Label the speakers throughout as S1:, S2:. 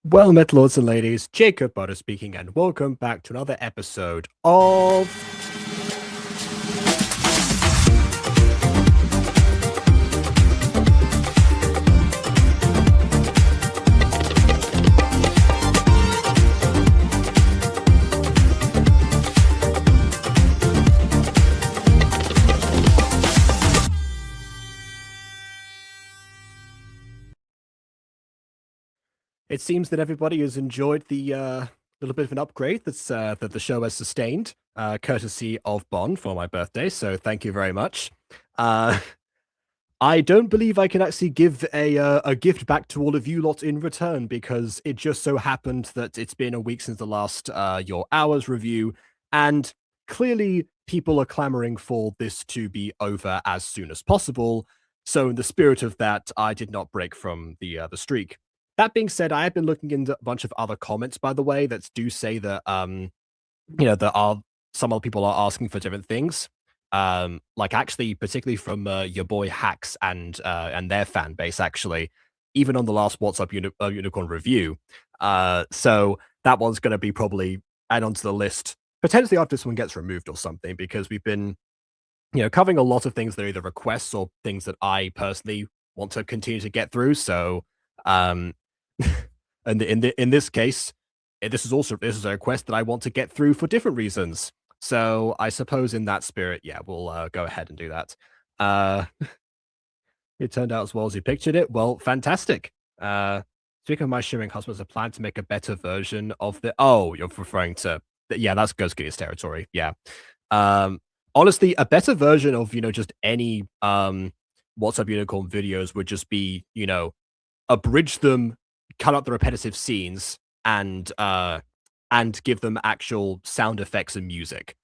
S1: Well met, lords and ladies, Jacob Butter speaking, and welcome back to another episode of... It seems that everybody has enjoyed the little bit of an upgrade that the show has sustained, courtesy of Bond for my birthday, so thank you very much. I don't believe I can actually give a gift back to all of you lot in return, because it just so happened that it's been a week since the last Your Hours review, and clearly people are clamoring for this to be over as soon as possible. So in the spirit of that, I did not break from the streak. That being said, I have been looking into a bunch of other comments, by the way, that do say that there are some other people are asking for different things. Like actually, particularly from your boy Hacks and their fan base, actually, even on the last What's Up Unicorn review. So that one's going to be probably add onto the list potentially after this one gets removed or something, because we've been covering a lot of things that are either requests or things that I personally want to continue to get through. So um, and in this case, this is a request that I want to get through for different reasons. So I suppose in that spirit, yeah, we'll go ahead and do that. Uh, it turned out as well as you pictured it. Well, fantastic. Speaking of my shimmering husband's a plan to make a better version of the. Oh, you're referring to. Yeah, that's Ghost Kitty's territory. Yeah. Honestly, a better version of just any What's Up Unicorn videos would just be abridge them, cut out the repetitive scenes, and give them actual sound effects and music.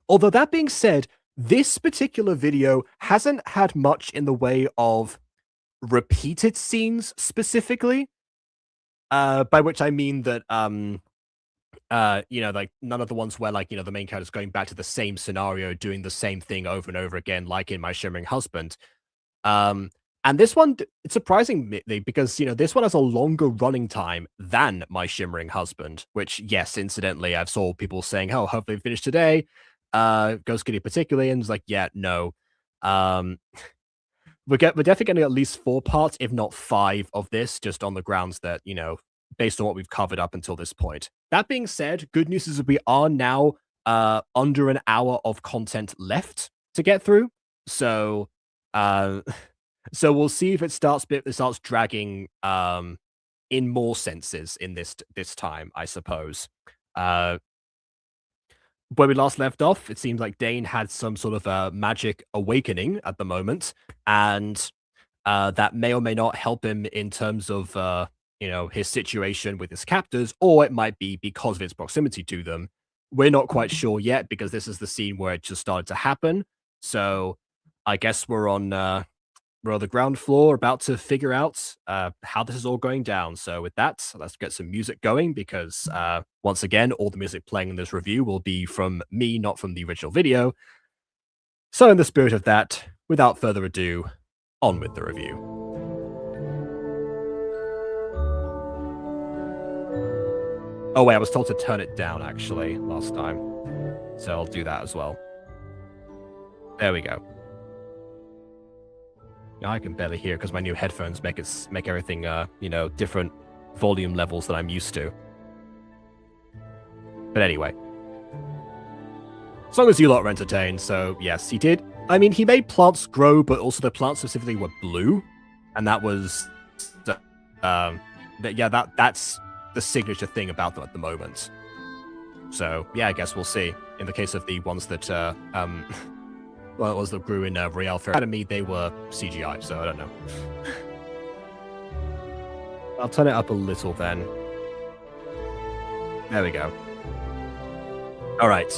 S1: Although that being said, this particular video hasn't had much in the way of repeated scenes specifically. By which I mean that like none of the ones where the main character's going back to the same scenario, doing the same thing over and over again, like in My Shimmering Husband. And this one, it's surprising me because, this one has a longer running time than My Shimmering Husband, which, yes, incidentally, I've saw people saying, oh, hopefully finish today. Ghost Kitty particularly, and it's like, yeah, no. We're definitely getting at least 4 parts, if not 5 of this, just on the grounds that, based on what we've covered up until this point. That being said, good news is that we are now under an hour of content left to get through. So, so we'll see if it starts dragging in more senses in this time, I suppose. Where we last left off, it seems like Dane had some sort of a magic awakening at the moment, and that may or may not help him in terms of his situation with his captors, or it might be because of its proximity to them. We're not quite sure yet, because this is the scene where it just started to happen. So I guess we're on the ground floor, about to figure out how this is all going down. So with that, let's get some music going, because once again, all the music playing in this review will be from me, not from the original video. So in the spirit of that, without further ado, on with the review. Oh wait, I was told to turn it down actually last time. So I'll do that as well. There we go. I can barely hear because my new headphones make everything different volume levels that I'm used to. But anyway, as long as you lot are entertained, so yes, he did. I mean, he made plants grow, but also the plants specifically were blue, and that was that's the signature thing about them at the moment. So yeah, I guess we'll see. In the case of the ones that well, it was that grew in Real Fair Academy, they were CGI, so I don't know. I'll turn it up a little then. There we go. All right.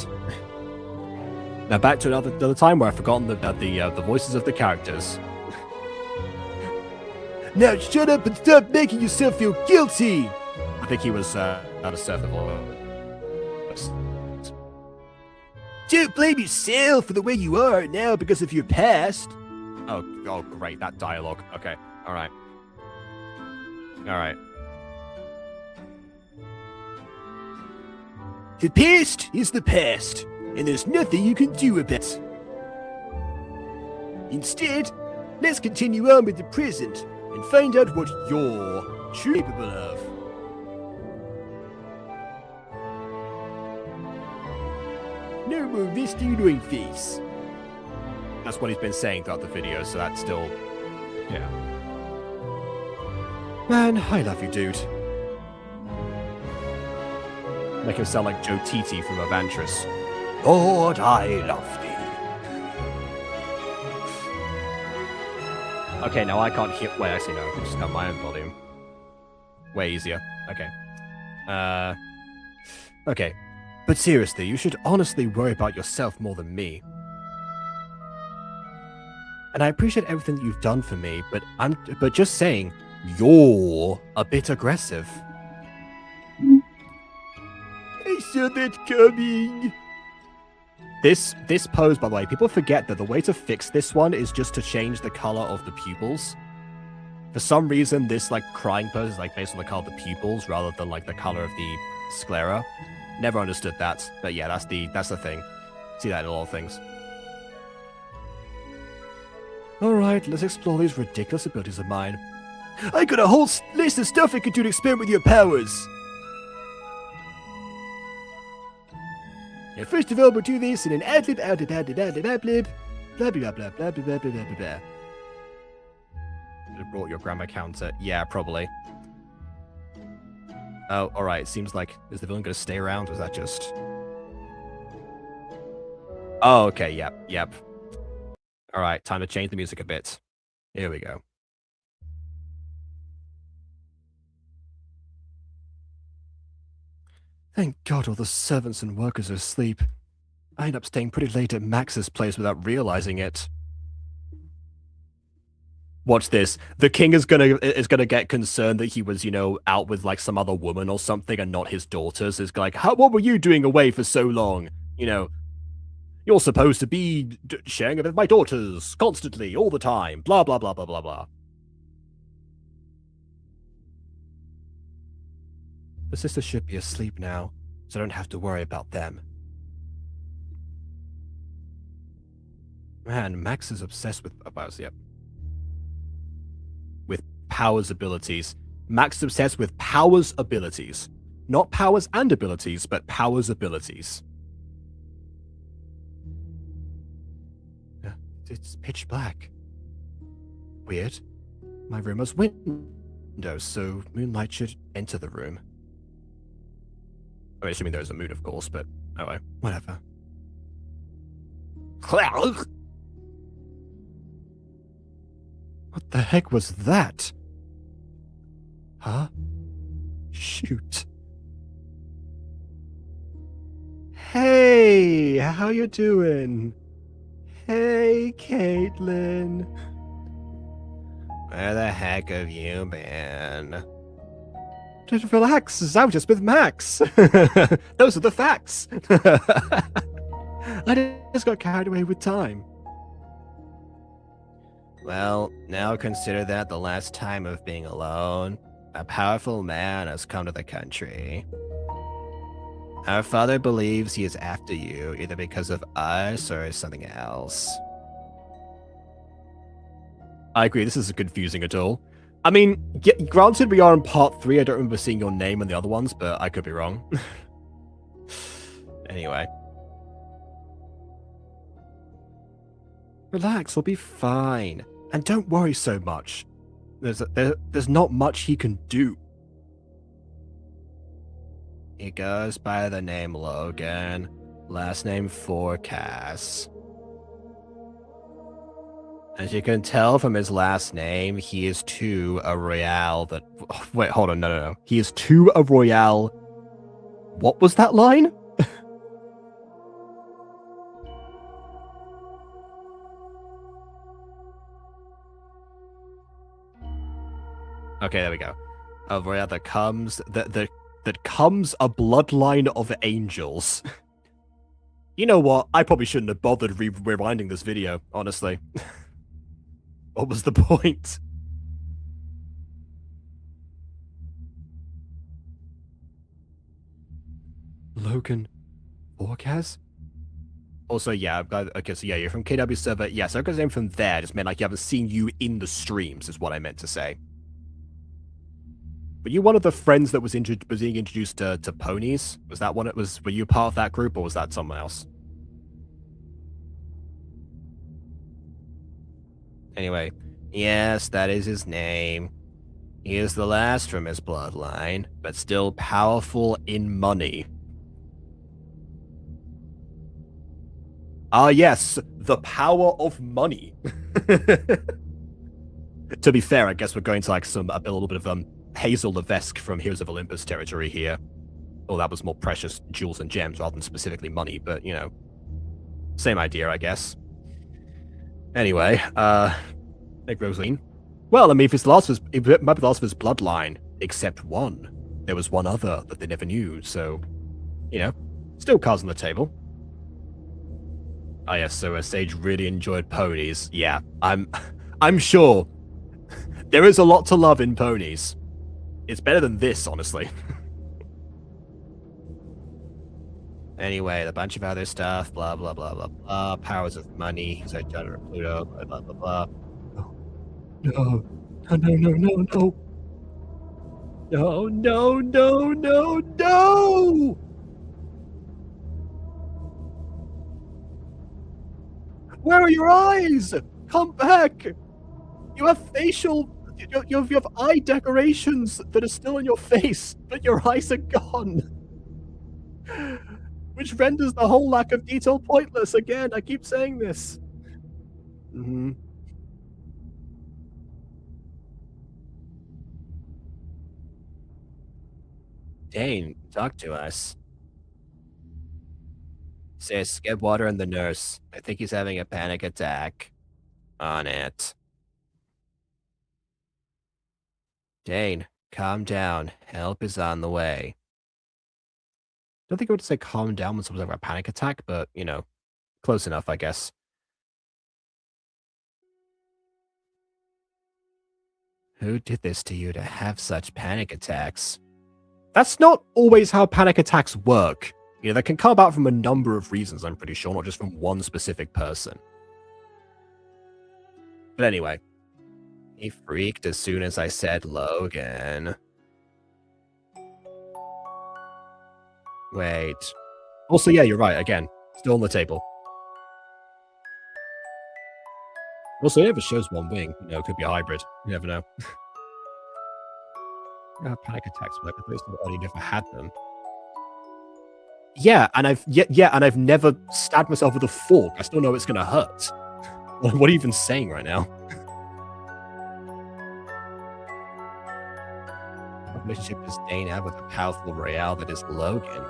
S1: Now back to another time where I've forgotten the voices of the characters. Now shut up and stop making yourself feel guilty! I think he was out of Surf of All. Don't blame yourself for the way you are now because of your past. Oh, great, that dialogue. Okay, all right. The past is the past, and there's nothing you can do about it. Instead, let's continue on with the present and find out what you're truly capable of. No more Misty annoying face. That's what he's been saying throughout the video, so that's still... yeah. Man, I love you, dude. Make him sound like Joe Titi from Avantris. Lord, I love thee. Okay, now I can't hear... wait, actually, no. I've just got my own volume. Way easier. Okay. Okay. But seriously, you should honestly worry about yourself more than me. And I appreciate everything that you've done for me, but just saying, you're a bit aggressive. I saw that coming. This pose, by the way, people forget that the way to fix this one is just to change the color of the pupils. For some reason, this like crying pose is like based on the color of the pupils rather than like the color of the sclera. Never understood that, but yeah, that's the thing. See that in a lot of things. Alright, let's explore these ridiculous abilities of mine. I got a whole list of stuff I could do to experiment with your powers! Now, first of all, we'll do this in an ad-lib, ad-lib, ad-lib, ad-lib, ad-lib, blah blah blah blah blah blah blah blah blah. Should have brought your grammar counter. Yeah, probably. Oh, alright, seems like... is the villain gonna stay around, or is that just... oh, okay, yep. Alright, time to change the music a bit. Here we go. Thank God all the servants and workers are asleep. I end up staying pretty late at Max's place without realizing it. Watch this. The king is gonna get concerned that he was, you know, out with like some other woman or something and not his daughters. It's like, what were you doing away for so long? You know, you're supposed to be sharing it with my daughters constantly, all the time. Blah blah blah blah blah blah. The sisters should be asleep now, so I don't have to worry about them. Man, Max is obsessed with powers, yep. With powers abilities. Max is obsessed with powers abilities. Not powers and abilities, but powers abilities. It's pitch black. Weird. My room has windows, so moonlight should enter the room. I mean, assuming there's a moon, of course, but oh well, whatever. What the heck was that? Huh? Shoot. Hey, how you doing? Hey, Caitlin. Where the heck have you been? Just relax, I was just with Max. Those are the facts. I just got carried away with time. Well, now consider that the last time of being alone. A powerful man has come to the country. Our father believes he is after you, either because of us or something else. I agree, this isn't confusing at all. I mean, granted we are in part 3, I don't remember seeing your name in the other ones, but I could be wrong. Anyway. Relax, we'll be fine. And don't worry so much. There's not much he can do. He goes by the name Logan, last name Forecast. As you can tell from his last name, he is to a royale that... oh, wait, hold on, no. He is to a royale... what was that line? Okay, there we go. A royale that comes... that comes a bloodline of angels. You know what? I probably shouldn't have bothered rewinding this video, honestly. What was the point? Logan Orcas? Also, yeah, okay, so yeah, you're from KW server. Yeah, so because I'm from there, just meant like you haven't seen you in the streams, is what I meant to say. Were you one of the friends that was being introduced to ponies? Was that one? Were you part of that group, or was that someone else? Anyway, yes, that is his name. He is the last from his bloodline, but still powerful in money. Ah, yes, the power of money. To be fair, I guess we're going to like a little bit of Hazel Levesque from Heroes of Olympus territory here. Oh, that was more precious jewels and gems rather than specifically money, but you know, same idea, I guess. Anyway, Nick Rosaline. Well, I mean, if it might be the last of his bloodline, except one. There was one other that they never knew, so, you know, still cards on the table. Ah, yes, so Sage really enjoyed ponies. Yeah, I'm sure. There is a lot to love in ponies. It's better than this, honestly. Anyway, a bunch of other stuff, blah, blah, blah, blah, blah. Powers of money, he's like Pluto, blah, blah, blah, blah. No, no, no, no, no, no. No, no, no, no, no! Where are your eyes? Come back! You have you have eye decorations that are still on your face, but your eyes are gone. Which renders the whole lack of detail pointless. Again, I keep saying this. Dane, talk to us. Sis, get water and the nurse. I think he's having a panic attack. On it. Dane, calm down. Help is on the way. I don't think I would say calm down when someone's having a panic attack, but, you know, close enough, I guess. Who did this to you to have such panic attacks? That's not always how panic attacks work. You know, they can come about from a number of reasons, I'm pretty sure, not just from one specific person. But anyway, he freaked as soon as I said Logan. Wait. Also, yeah, you're right, again. Still on the table. Also, it never shows one wing. You know, it could be a hybrid. You never know. Panic attacks, but I thought somebody never had them. Yeah, and I've never stabbed myself with a fork. I still know it's gonna hurt. What are you even saying right now? What relationship does Dane have with a powerful royale that is Logan?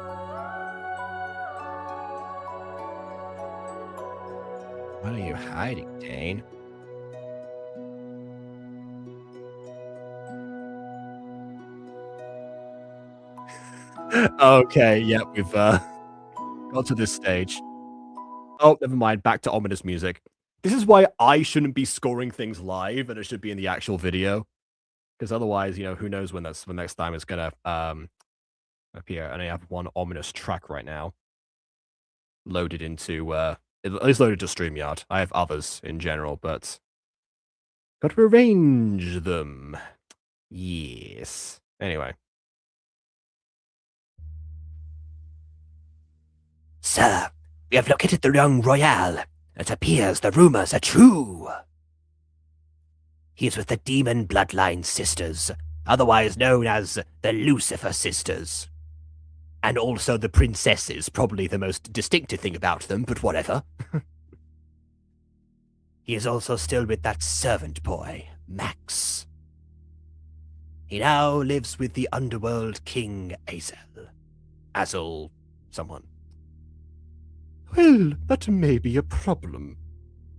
S1: What are you hiding, Dane? Okay, yeah, we've got to this stage. Oh, never mind. Back to ominous music. This is why I shouldn't be scoring things live, and it should be in the actual video, because otherwise, you know, who knows when the next time it's gonna appear. And I have one ominous track right now loaded into at least loaded to StreamYard. I have others in general, but got to arrange them. Yes. Anyway.
S2: Sir, we have located the young Royale. It appears the rumors are true. He is with the Demon Bloodline Sisters, otherwise known as the Lucifer Sisters. And also the Princesses, probably the most distinctive thing about them, but whatever. He is also still with that servant boy, Max. He now lives with the underworld king Azel. Azel, someone.
S1: Well, that may be a problem.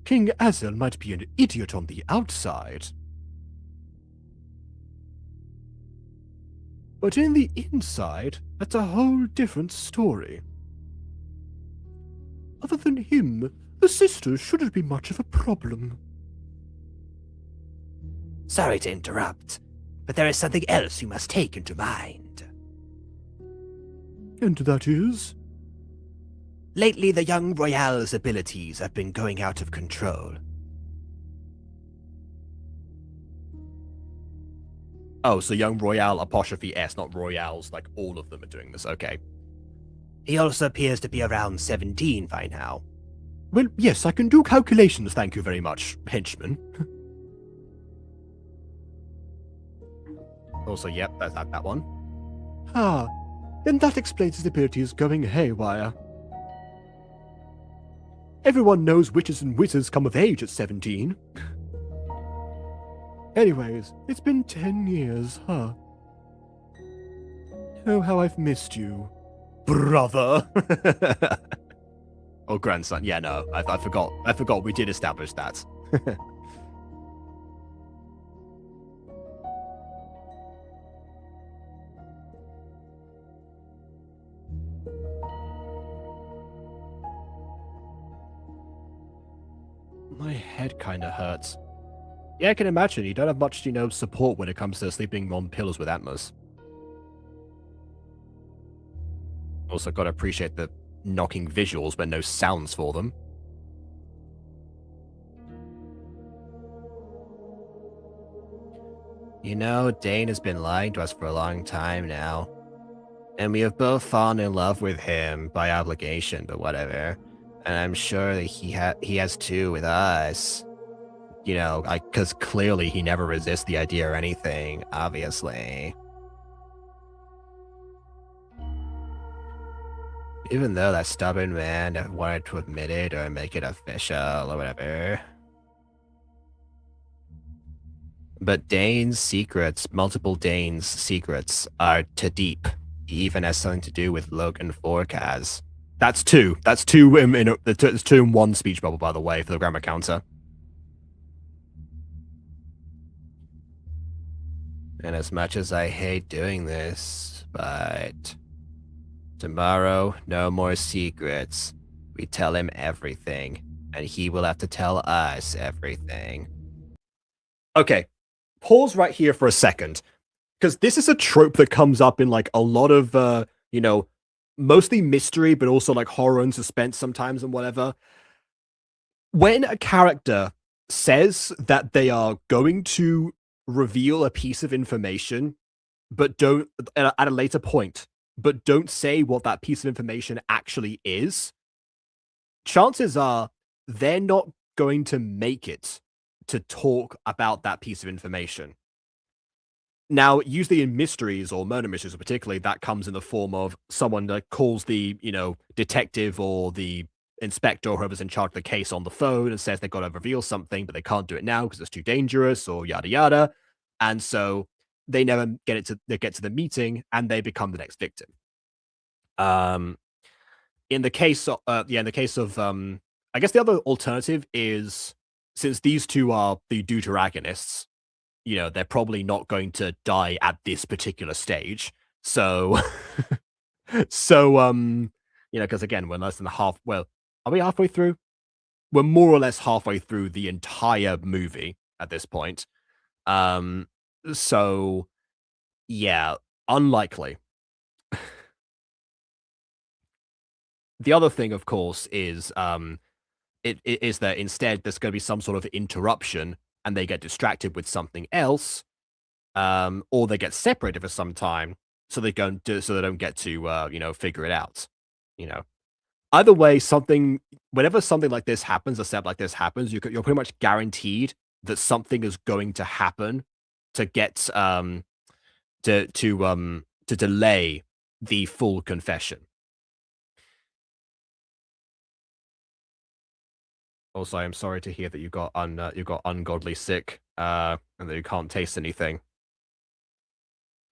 S1: King Azel might be an idiot on the outside. But in the inside, that's a whole different story. Other than him, the sisters shouldn't be much of a problem.
S2: Sorry to interrupt, but there is something else you must take into mind.
S1: And that is?
S2: Lately, the young Royale's abilities have been going out of control.
S1: Oh, so young Royale apostrophe S, not Royales, like all of them are doing this, okay.
S2: He also appears to be around 17 by now.
S1: Well, yes, I can do calculations, thank you very much, henchman. Also, yep, that's that one. Ah, then that explains his abilities going haywire. Everyone knows witches and wizards come of age at 17. Anyways, it's been 10 years, huh? Oh, how I've missed you. Brother! Or grandson, yeah, no, I forgot we did establish that. My head kinda hurts. Yeah, I can imagine. You don't have much, support when it comes to sleeping on pillows with Atmos. Also, gotta appreciate the knocking visuals, but no sounds for them.
S2: You know, Dane has been lying to us for a long time now. And we have both fallen in love with him by obligation, but whatever. And I'm sure that he has too with us.
S1: You know, because clearly he never resists the idea or anything, obviously.
S2: Even though that stubborn man never wanted to admit it or make it official or whatever. But Dane's secrets, multiple Dane's secrets, are too deep. He even has something to do with Logan Forecast.
S1: That's two. That's two it's two in one speech bubble, by the way, for the grammar counter.
S2: And as much as I hate doing this, but tomorrow, no more secrets. We tell him everything, and he will have to tell us everything.
S1: Okay, pause right here for a second, because this is a trope that comes up in like a lot of, mostly mystery, but also like horror and suspense sometimes and whatever. When a character says that they are going to reveal a piece of information, but don't at a later point, but don't say what that piece of information actually is, chances are they're not going to make it to talk about that piece of information. Now, usually in mysteries or murder mysteries, particularly, that comes in the form of someone that calls the, detective or the inspector or whoever's in charge of the case on the phone and says they've got to reveal something, but they can't do it now because it's too dangerous or yada yada. And so they never get to the meeting and they become the next victim. In the case of, I guess the other alternative is, since these two are the deuteragonists, they're probably not going to die at this particular stage. So, because again, we're less than well, are we halfway through? We're more or less halfway through the entire movie at this point. So yeah, unlikely. The other thing, of course, is it is that instead there's going to be some sort of interruption and they get distracted with something else, or they get separated for some time, so they don't get to figure it out. Either way, whenever something like this happens, a step like this happens, you're pretty much guaranteed that something is going to happen to get to delay the full confession. Also, I'm sorry to hear that you got ungodly sick, and that you can't taste anything.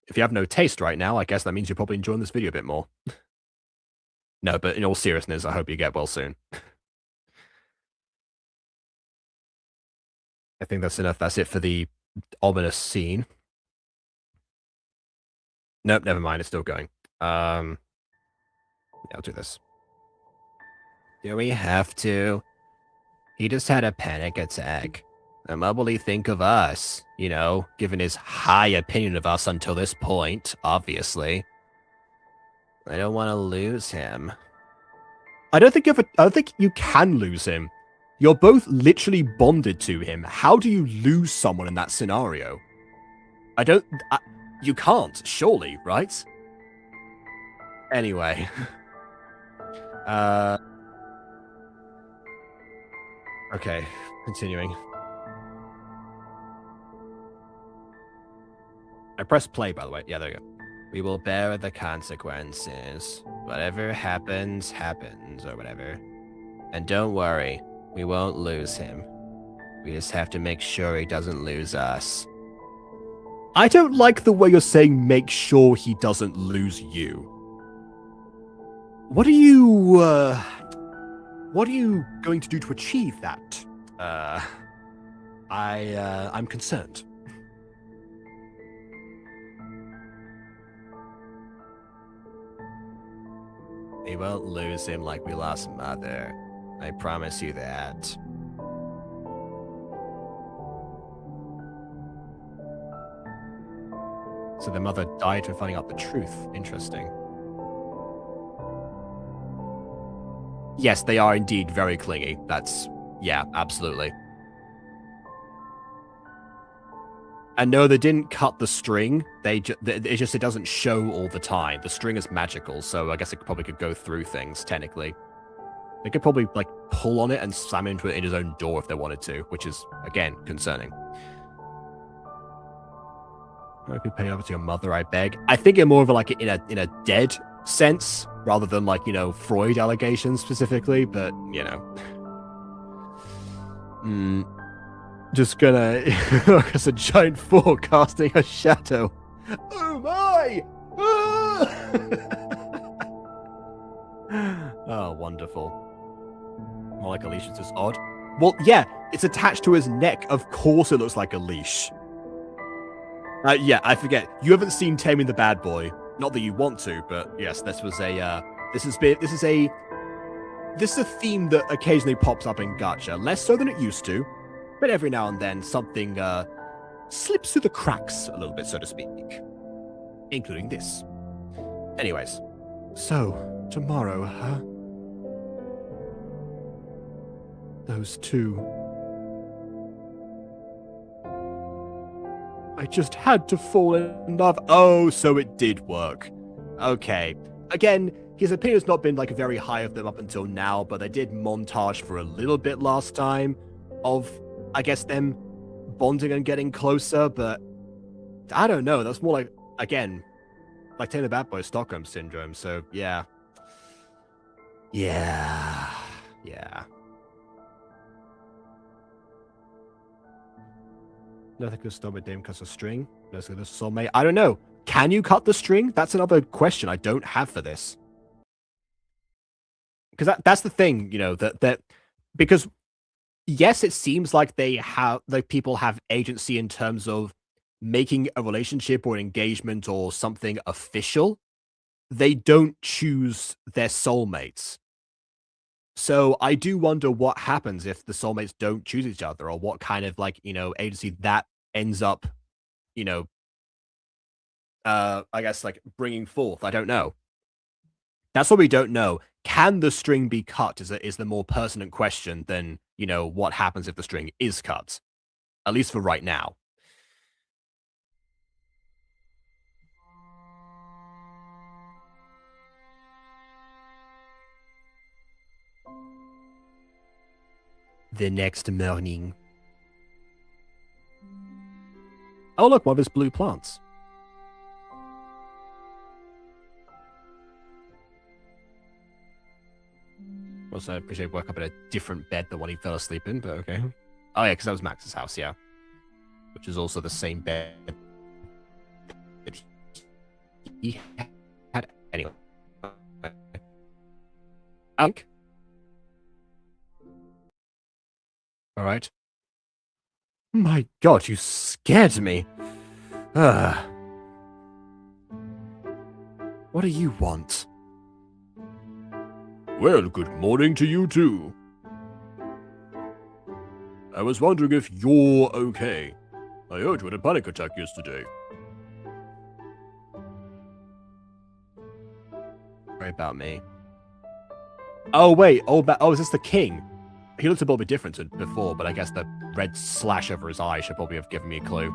S1: If you have no taste right now, I guess that means you're probably enjoying this video a bit more. No, but in all seriousness, I hope you get well soon. I think that's enough. That's it for the ominous scene. Nope, never mind. It's still going. Yeah, I'll do this.
S2: Do we have to? He just had a panic attack. And what will he think of us? Given his high opinion of us until this point, obviously. I don't want to lose him.
S1: I don't think you can lose him. You're both literally bonded to him. How do you lose someone in that scenario? You can't, surely, right? Anyway. Okay, continuing. I pressed play, by the way. Yeah, there you go. We will bear the consequences. Whatever happens, happens, or whatever. And don't worry, we won't lose him. We just have to make sure he doesn't lose us. I don't like the way you're saying make sure he doesn't lose you. What are you going to do to achieve that? I'm concerned. We won't lose him like we lost Mother. I promise you that. So the mother died for finding out the truth. Interesting. Yes, they are indeed very clingy. Yeah, absolutely. And no, they didn't cut the string. It doesn't show all the time. The string is magical, so I guess it probably could go through things, technically. They could probably, like, pull on it and slam into it in his own door if they wanted to, which is, again, concerning. I could pay over to your mother, I beg. I think it more of like in a dead sense, rather than like, Freud allegations specifically, but, Just gonna as a giant fork casting a shadow. Oh my! Oh, wonderful. More like a leash, it's just odd. Well, yeah, it's attached to his neck. Of course it looks like a leash. Yeah, I forget. You haven't seen Taming the Bad Boy. Not that you want to, but yes, this is a theme that occasionally pops up in Gacha. Less so than it used to, but every now and then something slips through the cracks a little bit, so to speak. Including this. Anyways, so tomorrow, huh? Those two. I just had to fall in love. Oh, so it did work. Okay. Again, his opinion's not been like very high of them up until now, but they did montage for a little bit last time of, I guess, them bonding and getting closer, but I don't know. That's more like, again, like Taylor Bad Boy Stockholm Syndrome, so yeah. Yeah. Nothing could stop a Dame cuts a string. Let's go to soulmate. I don't know. Can you cut the string? That's another question I don't have for this. Because that's the thing, that because yes, it seems like people have agency in terms of making a relationship or an engagement or something official. They don't choose their soulmates. So I do wonder what happens if the soulmates don't choose each other, or what kind of agency that ends up, I guess bringing forth. I don't know. That's what we don't know. Can the string be cut is the more pertinent question than, what happens if the string is cut. At least for right now. The next morning. Oh, look, one of his blue plants. Also, I appreciate he woke up in a different bed than what he fell asleep in, but okay. Oh, yeah, because that was Max's house, yeah. Which is also the same bed that he had. Anyway. Unk. All right. My God, you scared me. What do you want? Well, good morning to you too. I was wondering if you're okay. I heard you had a panic attack yesterday. Sorry about me. Oh, wait. Oh, is this the king? He looked a little bit different to before, but I guess the red slash over his eye should probably have given me a clue.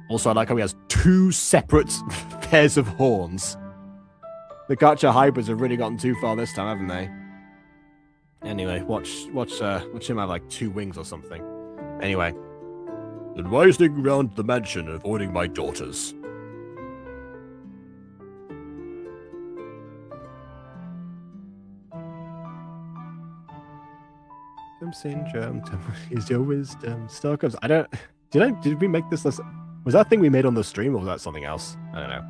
S1: Also, I like how he has 2 separate pairs of horns. The Gacha hybrids have really gotten too far this time, haven't they? Anyway, watch him have like 2 wings or something. Anyway. Then why is sticking around the mansion avoiding my daughters? Syndrome, is your wisdom still comes? I don't. Did we make this? Was that thing we made on the stream, or was that something else? I don't know.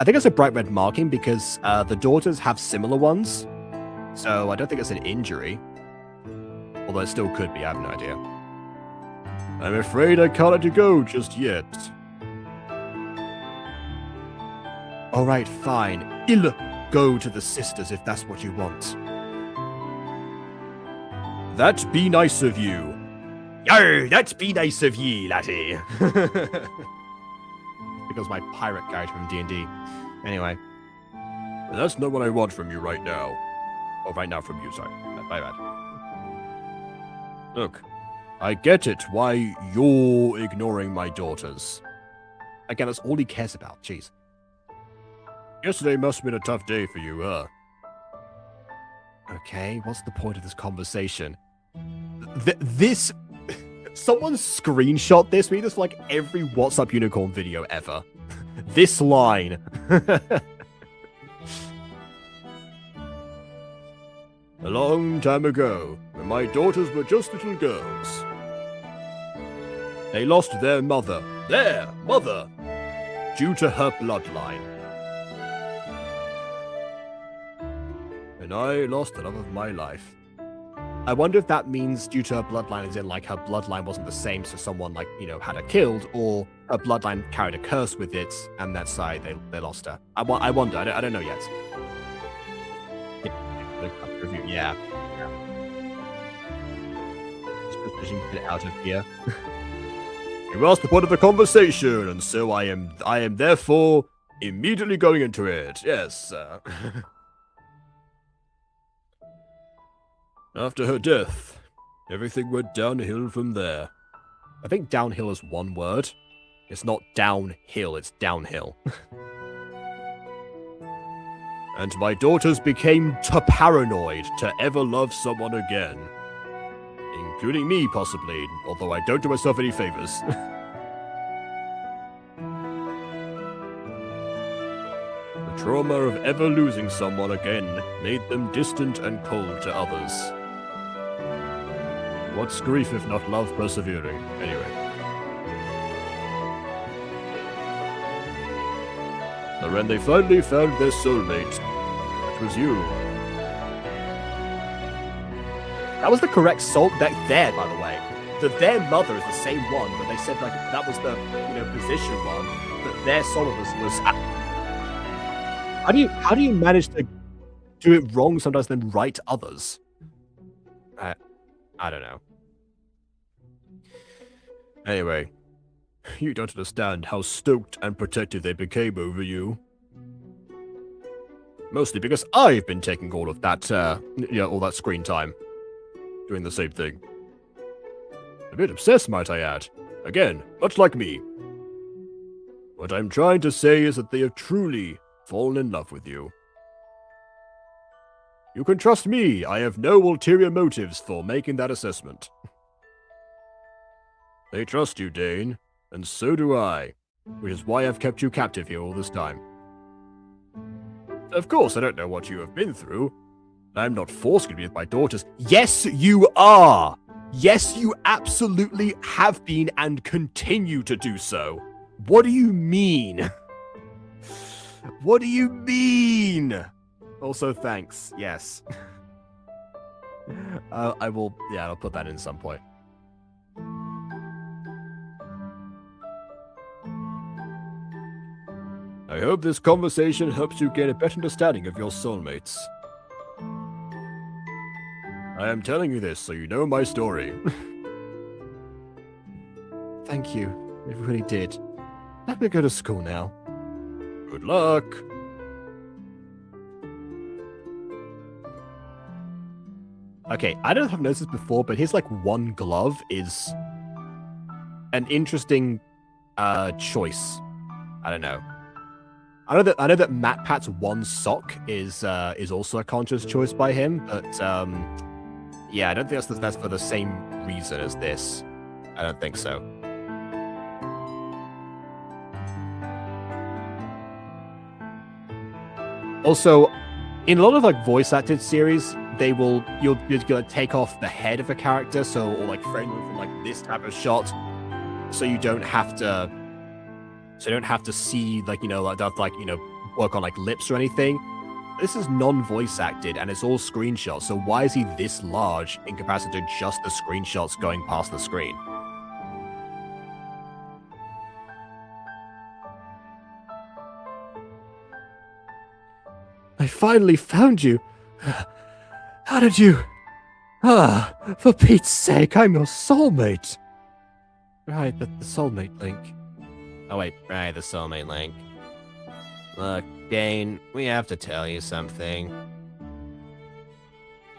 S1: I think it's a bright red marking because the daughters have similar ones, so I don't think it's an injury. Although it still could be. I have no idea. I'm afraid I can't let you go just yet. All right, fine. I'll go to the sisters if that's what you want. That be nice of you. Yo, that be nice of ye, laddie. Because my pirate character from D&D. Anyway. That's not what I want from you right now. Oh, right now from you, sorry. My bad. Look, I get it why you're ignoring my daughters. Again, that's all he cares about, jeez. Yesterday must have been a tough day for you, huh? Okay, what's the point of this conversation? This... Someone screenshot this. We need this for, like, every What's Up Unicorn video ever. This line. A long time ago, when my daughters were just little girls, they lost their mother, due to her bloodline. And I lost the love of my life. I wonder if that means due to her bloodline, as in, like, her bloodline wasn't the same, so someone, like, you know, had her killed, or her bloodline carried a curse with it, and that's why they lost her. I wonder. I don't know yet. Yeah. Get out of here. You asked the point of the conversation, and so I am therefore immediately going into it. Yes. After her death, everything went downhill from there. I think downhill is one word. It's not downhill, it's downhill. And my daughters became too paranoid to ever love someone again. Including me, possibly, although I don't do myself any favors. The trauma of ever losing someone again made them distant and cold to others. What's grief if not love persevering? Anyway. And when they finally found their soulmate, it was you. That was the correct soul. There, by the way. Their mother is the same one, but they said, like, that was the, you know, position one. But their soul was. How do you manage to do it wrong sometimes and then right others? I don't know. Anyway, you don't understand how stoked and protective they became over you. Mostly because I've been taking all of that, all that screen time. Doing the same thing. A bit obsessed, might I add. Again, much like me. What I'm trying to say is that they have truly fallen in love with you. You can trust me, I have no ulterior motives for making that assessment. They trust you, Dane, and so do I, which is why I've kept you captive here all this time. Of course, I don't know what you have been through. I'm not forced to be with my daughters. Yes, you are! Yes, you absolutely have been and continue to do so. What do you mean? What do you mean? Also, thanks. Yes. I'll put that in some point. I hope this conversation helps you gain a better understanding of your soulmates. I am telling you this so you know my story. Thank you. It really did. Let me go to school now. Good luck. Okay, I don't know if I've noticed this before, but his like one glove is an interesting choice. I don't know. I know that Matt Pat's one sock is also a conscious choice by him, but yeah, I don't think that's for the same reason as this. I don't think so. Also, in a lot of like voice acted series, you're gonna take off the head of a character, or like frame them from like this type of shot, so you don't have to see like work on like lips or anything. This is non-voice acted and it's all screenshots. So why is he this large in comparison to just the screenshots going past the screen? I finally found you. How did you? For Pete's sake, I'm your soulmate. Right, the soulmate link. Oh wait, right, the soulmate link. Look, Dane, we have to tell you something.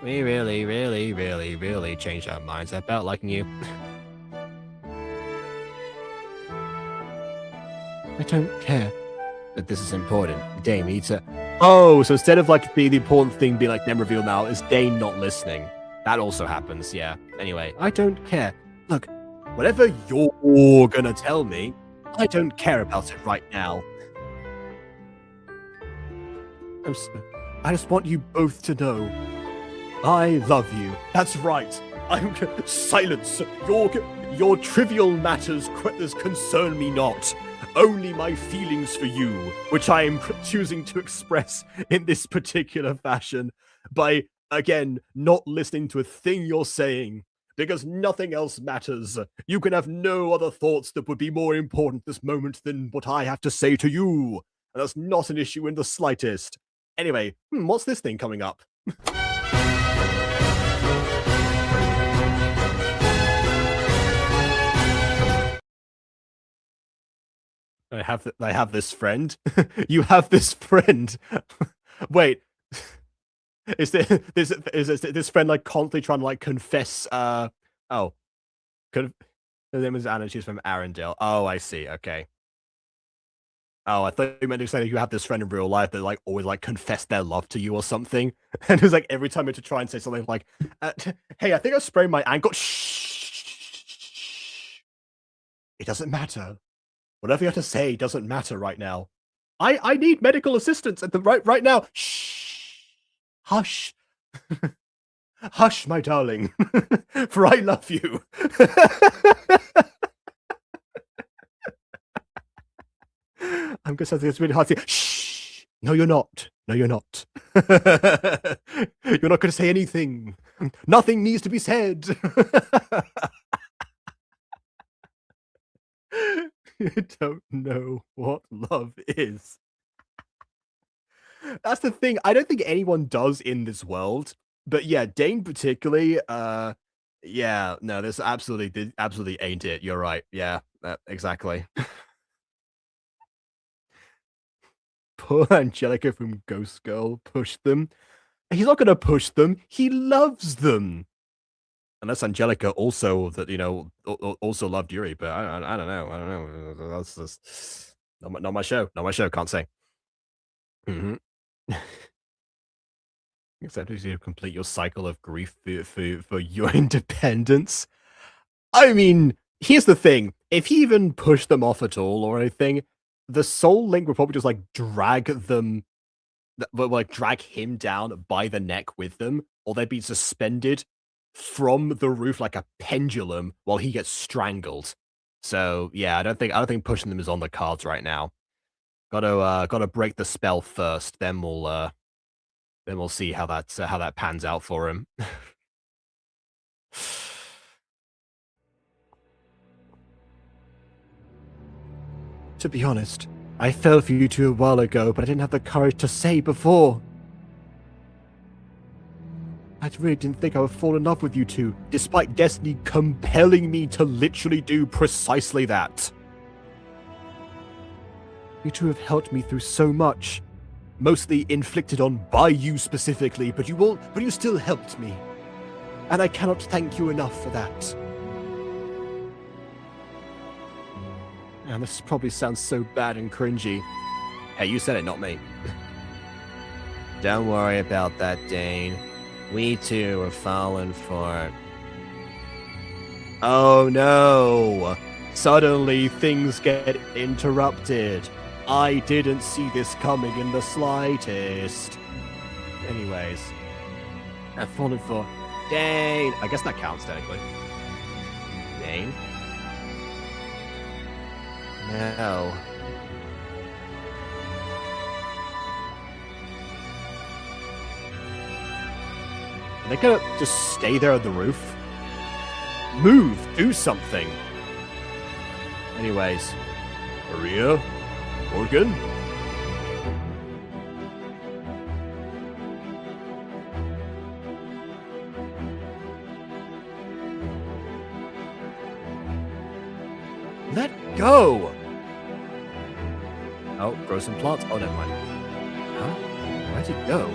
S1: We really, really, really, really changed our minds about liking you. I don't care. But this is important. Dane needs to... Oh, so instead of like the important thing being like them revealed now, is Dane not listening. That also happens, yeah. Anyway, I don't care. Look, whatever you're gonna tell me, I don't care about it right now. I just want you both to know. I love you. That's right. Silence. Your trivial matters concern me not. Only my feelings for you, which I am choosing to express in this particular fashion by, again, not listening to a thing you're saying, because nothing else matters. You can have no other thoughts that would be more important this moment than what I have to say to you. And that's not an issue in the slightest. Anyway, what's this thing coming up? I have this friend. You have this friend. Wait, is this friend like constantly trying to like confess? Her name is Anna. She's from Arendelle. Oh, I see. Okay. Oh, I thought you meant to say you have this friend in real life that like always like confess their love to you or something. And it was like every time you had to try and say something like, "Hey, I think I sprained my ankle." Shh. It doesn't matter. Whatever you have to say doesn't matter right now. I need medical assistance at the right now. Shh. Hush. Hush, my darling. For I love you. I'm gonna say it's really hard to say. Shh. No, you're not. No, you're not. You're not gonna say anything. Nothing needs to be said. You don't know what love is. That's the thing. I don't think anyone does in this world. But yeah, Dane particularly, yeah, no, this absolutely ain't it. You're right. Yeah, exactly. Poor Angelica from Ghost Girl pushed them. He's not gonna push them. He loves them. Unless Angelica also also loved Yuri, but I don't know. That's just not my show. Not my show. Can't say. Except as you complete your cycle of grief for your independence. I mean, here's the thing: if he even pushed them off at all or anything, the Soul Link would probably just like drag them, like drag him down by the neck with them, or they'd be suspended from the roof like a pendulum while he gets strangled. So yeah, I don't think pushing them is on the cards right now. Gotta break the spell first, then we'll see how that pans out for him. To be honest, I fell for you two a while ago, but I didn't have the courage to say before. I really didn't think I would fall in love with you two, despite destiny compelling me to literally do precisely that. You two have helped me through so much, mostly inflicted on by you specifically, but you still helped me. and I cannot thank you enough for that. And this probably sounds so bad and cringy. Hey, you said it, not me. Don't worry about that, Dane. We too have fallen for... Oh no! Suddenly things get interrupted. I didn't see this coming in the slightest. Anyways, I've fallen for Dane. I guess that counts technically. Dane? No. Are they gonna just stay there on the roof? Move! Do something! Anyways. Maria? Morgan? Let go! Oh, grow some plants. Oh, never mind. Huh? Where'd it go?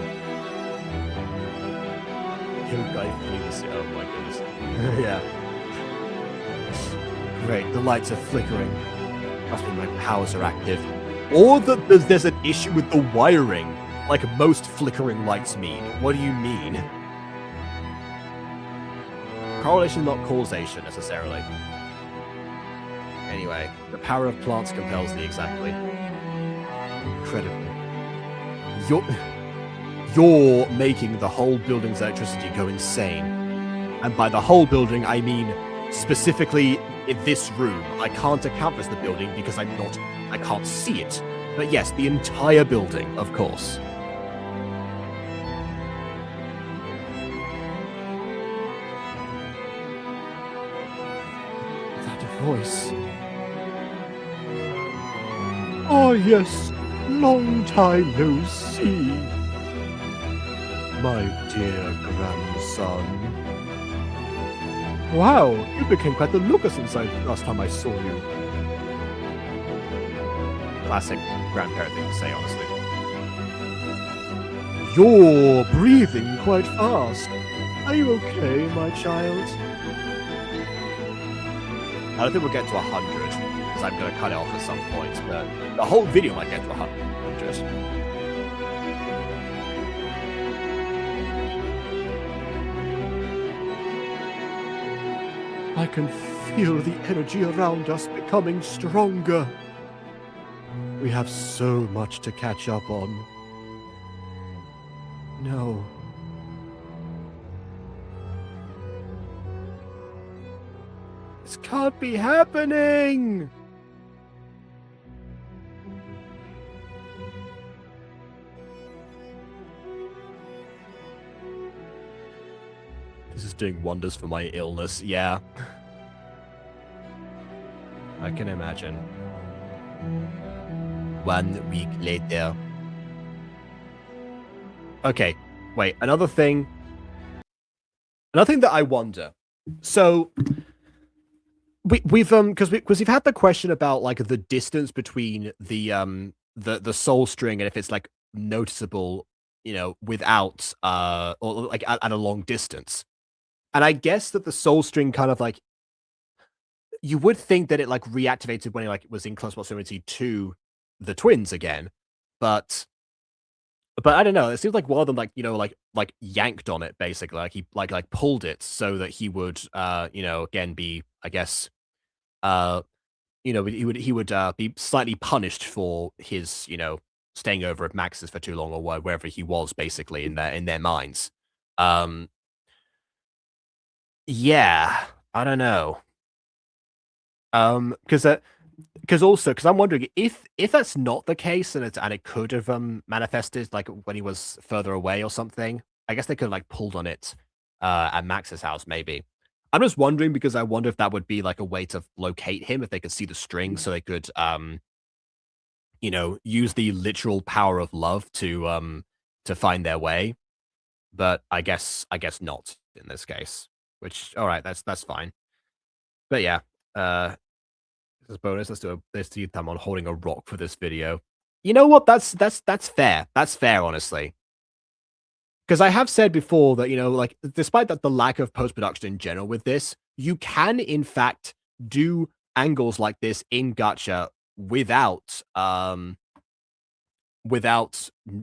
S1: Oh my goodness. Yeah. Great, the lights are flickering. Must mean my powers are active. Or that there's an issue with the wiring, like most flickering lights mean. What do you mean? Correlation, not causation, necessarily. Anyway, the power of plants compels thee exactly. Incredible. You're making the whole building's electricity go insane. And by the whole building, I mean specifically in this room. I can't account for the building because I can't see it. But yes, the entire building, of course. That voice. Oh yes, long time no see. My dear grandson. Wow, you became quite the looker since last time I saw you. Classic grandparent thing to say, honestly. You're breathing quite fast. Are you okay, my child? I don't think we'll get to 100, because I'm going to cut it off at some point, but the whole video might get to 100. I can feel the energy around us becoming stronger. We have so much to catch up on. No. This can't be happening! This is doing wonders for my illness, yeah. I can imagine. 1 week later. Okay, wait, another thing that I wonder. So we've because we've had the question about like the distance between the soul string and if it's like noticeable, you know, without or like at a long distance. And I guess that the soul string kind of like you would think that it like reactivated when it like was in close proximity to the twins again, but I don't know. It seems like one of them like, you know, like yanked on it basically, like he like pulled it so that he would you know, again be, I guess, you know, he would be slightly punished for his, you know, staying over at Max's for too long or wherever he was basically in their minds. Yeah, I don't know. Because I'm wondering if that's not the case and it could have manifested like when he was further away or something. I guess they could have like pulled on it at Max's house maybe. I'm just wondering because I wonder if that would be like a way to locate him if they could see the string so they could you know, use the literal power of love to find their way. But I guess not in this case. Which all right, that's fine. But yeah, this is bonus. Let's do them on holding a rock for this video. You know what? That's fair. That's fair, honestly. Because I have said before that, like, despite that the lack of post-production in general with this, you can in fact do angles like this in Gacha without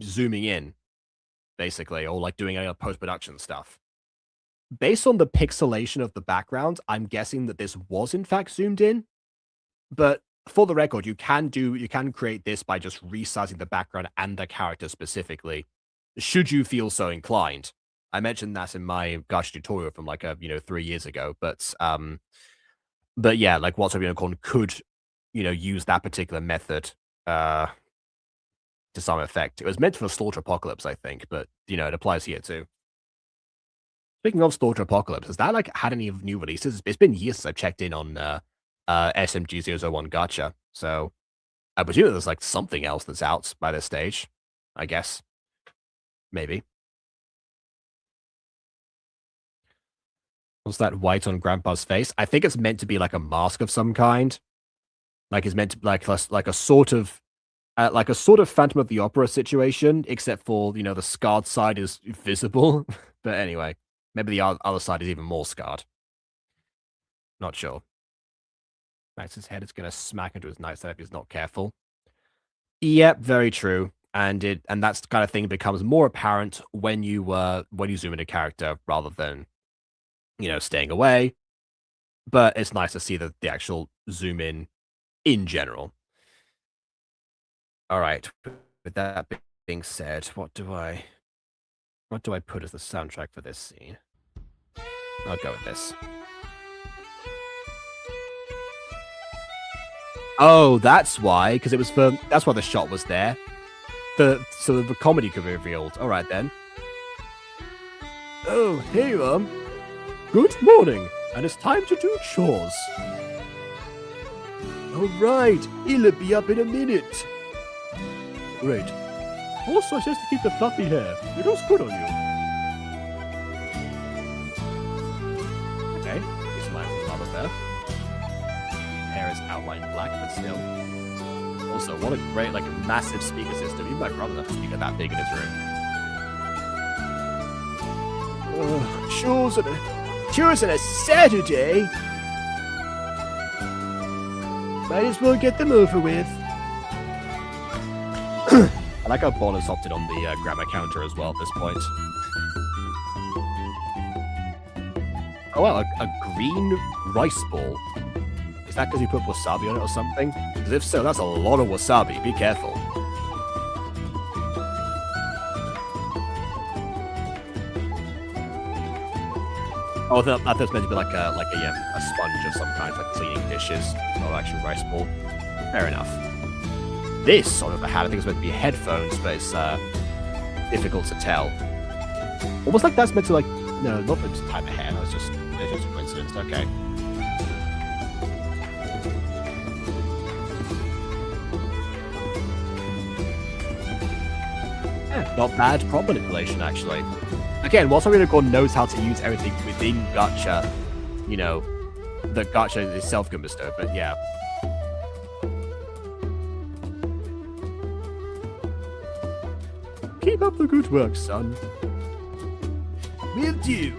S1: zooming in, basically, or like doing any post-production stuff. Based on the pixelation of the background, I'm guessing that this was in fact zoomed in. But for the record, you can create this by just resizing the background and the character specifically, should you feel so inclined. I mentioned that in my Gacha tutorial from like 3 years ago, but yeah, like What's Up Unicorn could, use that particular method to some effect. It was meant for Slaughter Apocalypse, I think, but it applies here too. Speaking of Slaughter Apocalypse, has that like had any new releases? It's been years since I've checked in on SMG001 Gacha, so I presume there's like something else that's out by this stage, I guess. Maybe. What's that white on Grandpa's face? I think it's meant to be like a mask of some kind. Like it's meant to be like a sort of Phantom of the Opera situation, except for the scarred side is visible. But anyway, maybe the other side is even more scarred. Not sure. Max's head is gonna smack into his nightstand if he's not careful. Yep, very true. And that's the kind of thing that becomes more apparent when you zoom in a character rather than staying away. But it's nice to see the actual zoom in general. All right. With that being said, what do I put as the soundtrack for this scene? I'll go with this. Oh, that's why, because that's why the shot was there. So the comedy could be revealed. All right then. Oh, hey, good morning, and it's time to do chores. All right, he'll be up in a minute. Great. Also, just to keep the fluffy hair. It looks good on you. Okay, he's smiling rather there. Hair is outlined black, but still. Also, what a great, like, massive speaker system. Even my brother doesn't have a speaker that big in his room. Chores on a Saturday? Might as well get them over with. I like how Ball has opted on the grammar counter as well at this point. Oh wow, a green rice ball. Is that because you put wasabi on it or something? Because if so, that's a lot of wasabi. Be careful. Oh, I thought it was meant to be like a sponge of some kind for cleaning dishes, not actually rice ball. Fair enough. This, on the other hand, I think it's meant to be headphones, but it's difficult to tell. Almost like that's meant to no, not meant to type of hair. It's just a coincidence. Okay. Yeah, not bad prop manipulation, actually. Again, whilst Unicorn knows how to use everything within Gacha, the Gacha itself can bestow, but yeah. Keep up the good work, son. Will do.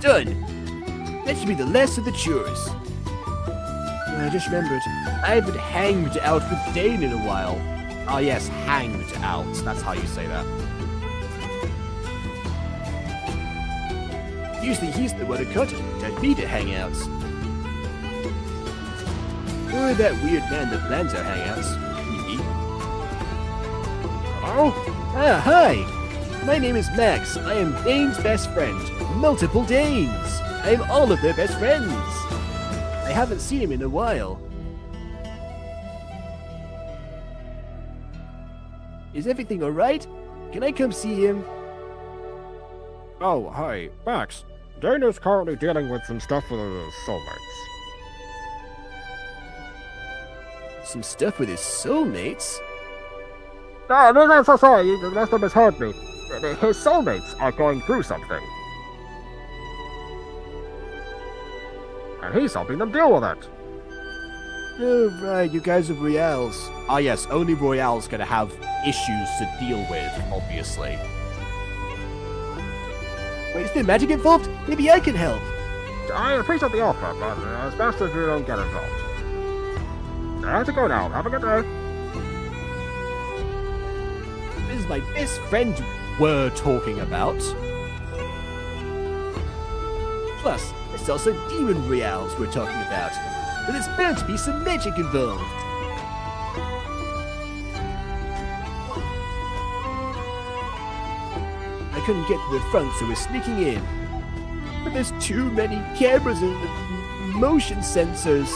S1: Done. That should be the last of the chores. I just remembered, I haven't hanged out with Dane in a while. Oh yes, hanged out. That's how you say that. Usually he's the one who cut it, tell me to hang out. Or that weird man that plans our hangouts. Creepy. Hello? Ah, hi! My name is Max. I am Dane's best friend. Multiple Danes! I am all of their best friends! I haven't seen him in a while. Is everything alright? Can I come see him?
S3: Oh, hi, Max. Dane is currently dealing with some stuff with his soulmates.
S1: Some stuff with his soulmates?
S3: No, I'm so sorry. The rest of us heard me. His soulmates are going through something. And he's helping them deal with it.
S1: Oh, right, you guys are Royales. Ah, yes, only Royales gonna have issues to deal with, obviously. Wait, is there magic involved? Maybe I can help.
S3: I appreciate the offer, but it's best if you don't get involved. I have to go now. Have a good day.
S1: This is my best friend we're talking about. Plus, there's also demon Royales we're talking about. But there's bound to be some magic involved. I couldn't get to the front, so we're sneaking in. But there's too many cameras and motion sensors.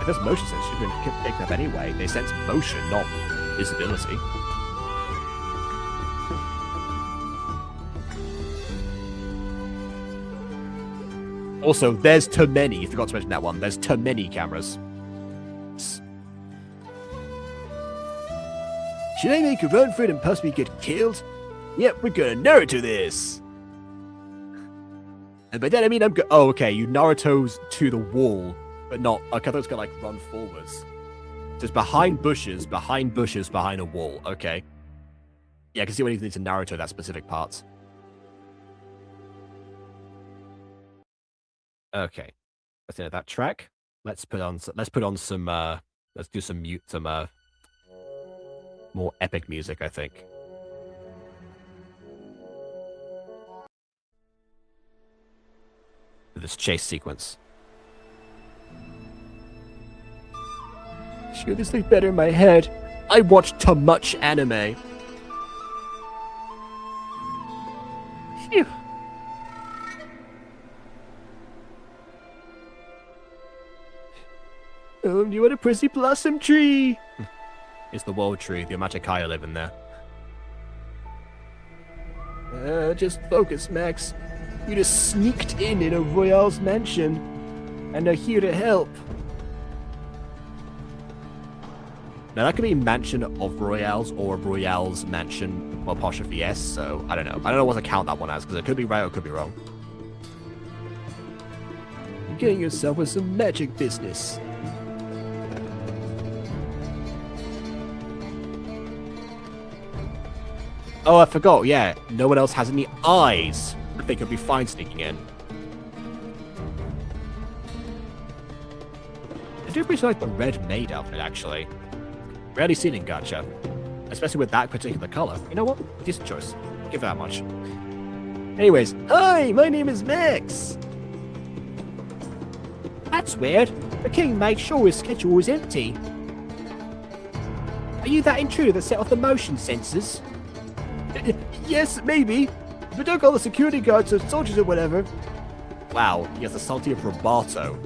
S1: If there's motion sensors, you can pick up anyway. They sense motion, not visibility. Also, there's too many. You forgot to mention that one. There's too many cameras. Should I make a run for it and possibly get killed? Yep, we're gonna Naruto this. And by that I mean oh, okay, you Naruto's to the wall, but not. Okay, I thought it was gonna like run forwards. Just behind bushes, behind a wall. Okay. Yeah, I can see why you need to Naruto that specific part. Okay, let's edit that track. Let's put on some let's do some more epic music, I think. For this chase sequence. Sure, this thing better in my head. I watched too much anime. Phew. You want a prissy blossom tree? It's the world tree. The Amatakaya live in there. Just focus, Max. You just sneaked in a Royale's mansion, and are here to help. Now that could be mansion of Royales or Royale's mansion apostrophe S. So I don't know. I don't know what to count that one as because it could be right or it could be wrong. You're getting yourself with some magic business. Oh, I forgot, yeah. No one else has any eyes. I think it'll be fine sneaking in. I do pretty like the red maid outfit, actually. Rarely seen in Gacha. Especially with that particular color. You know what? Decent choice. Give that much. Anyways, hi, my name is Max. That's weird. The king made sure his schedule was empty. Are you that intruder that set off the motion sensors? Yes, maybe. But don't call the security guards or soldiers or whatever. Wow, he has the salty of bravado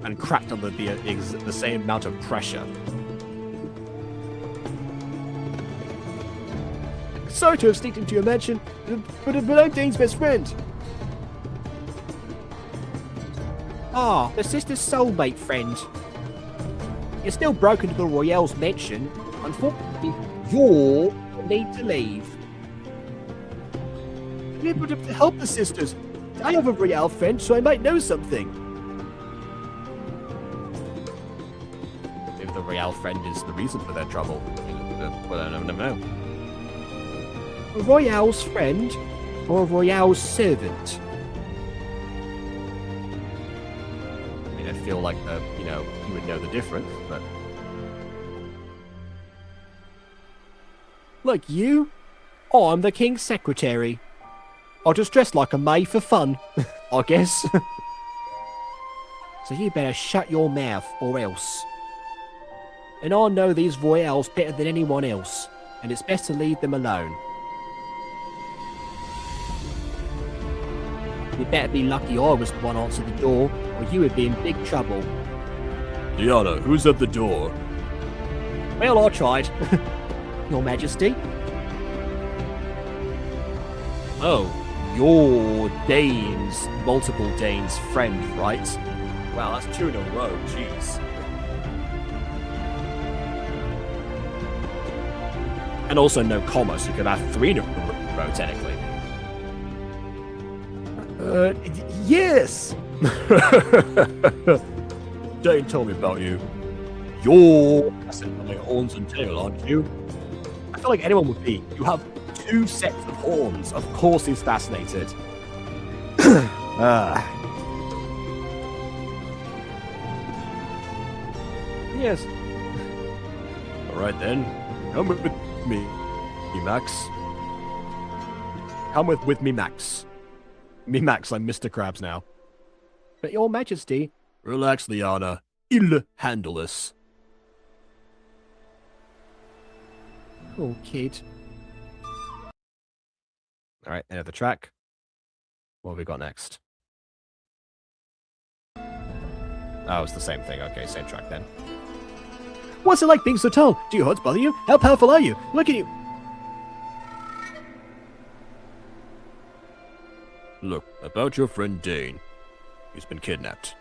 S1: and cracked under the same amount of pressure. Sorry to have sneaked into your mansion, but I'm Dane's best friend. Ah, the sister's soulmate friend. You're still broken to the Royale's mansion. Unfortunately, you're need to leave. I'm able to help the sisters. I have a Royale friend, so I might know something. Maybe the Royale friend is the reason for their trouble. Well, I don't know. A Royale's friend or a Royale's servant? I mean, I feel like you would know the difference, but like you? Oh, I'm the king's secretary. I'll just dress like a maid for fun, I guess. So you better shut your mouth or else. And I know these Royales better than anyone else, and it's best to leave them alone. You better be lucky I was the one answer the door, or you would be in big trouble. Diana, who's at the door? Well, I tried. Your Majesty. Oh, you're Dane's, multiple Dane's friend, right? Wow, that's 2 in a row, jeez. And also no comma, so you could have 3 in a row, technically. Yes! Dane told me about you. You're fascinated by horns and tail, aren't you? I feel like anyone would be. You have 2 sets of horns. Of course he's fascinated. Yes. Alright then. Come with me, Max. Come with me, Max. Me, Max, I'm Mr. Krabs now. But your majesty... Relax, Liana. I'll handle this. Oh, kid. Alright, end of the track. What have we got next? Oh, it's the same thing. Okay, same track then. What's it like being so tall? Do your horns bother you? How powerful are you? Look at you! Look, about your friend Dane. He's been kidnapped.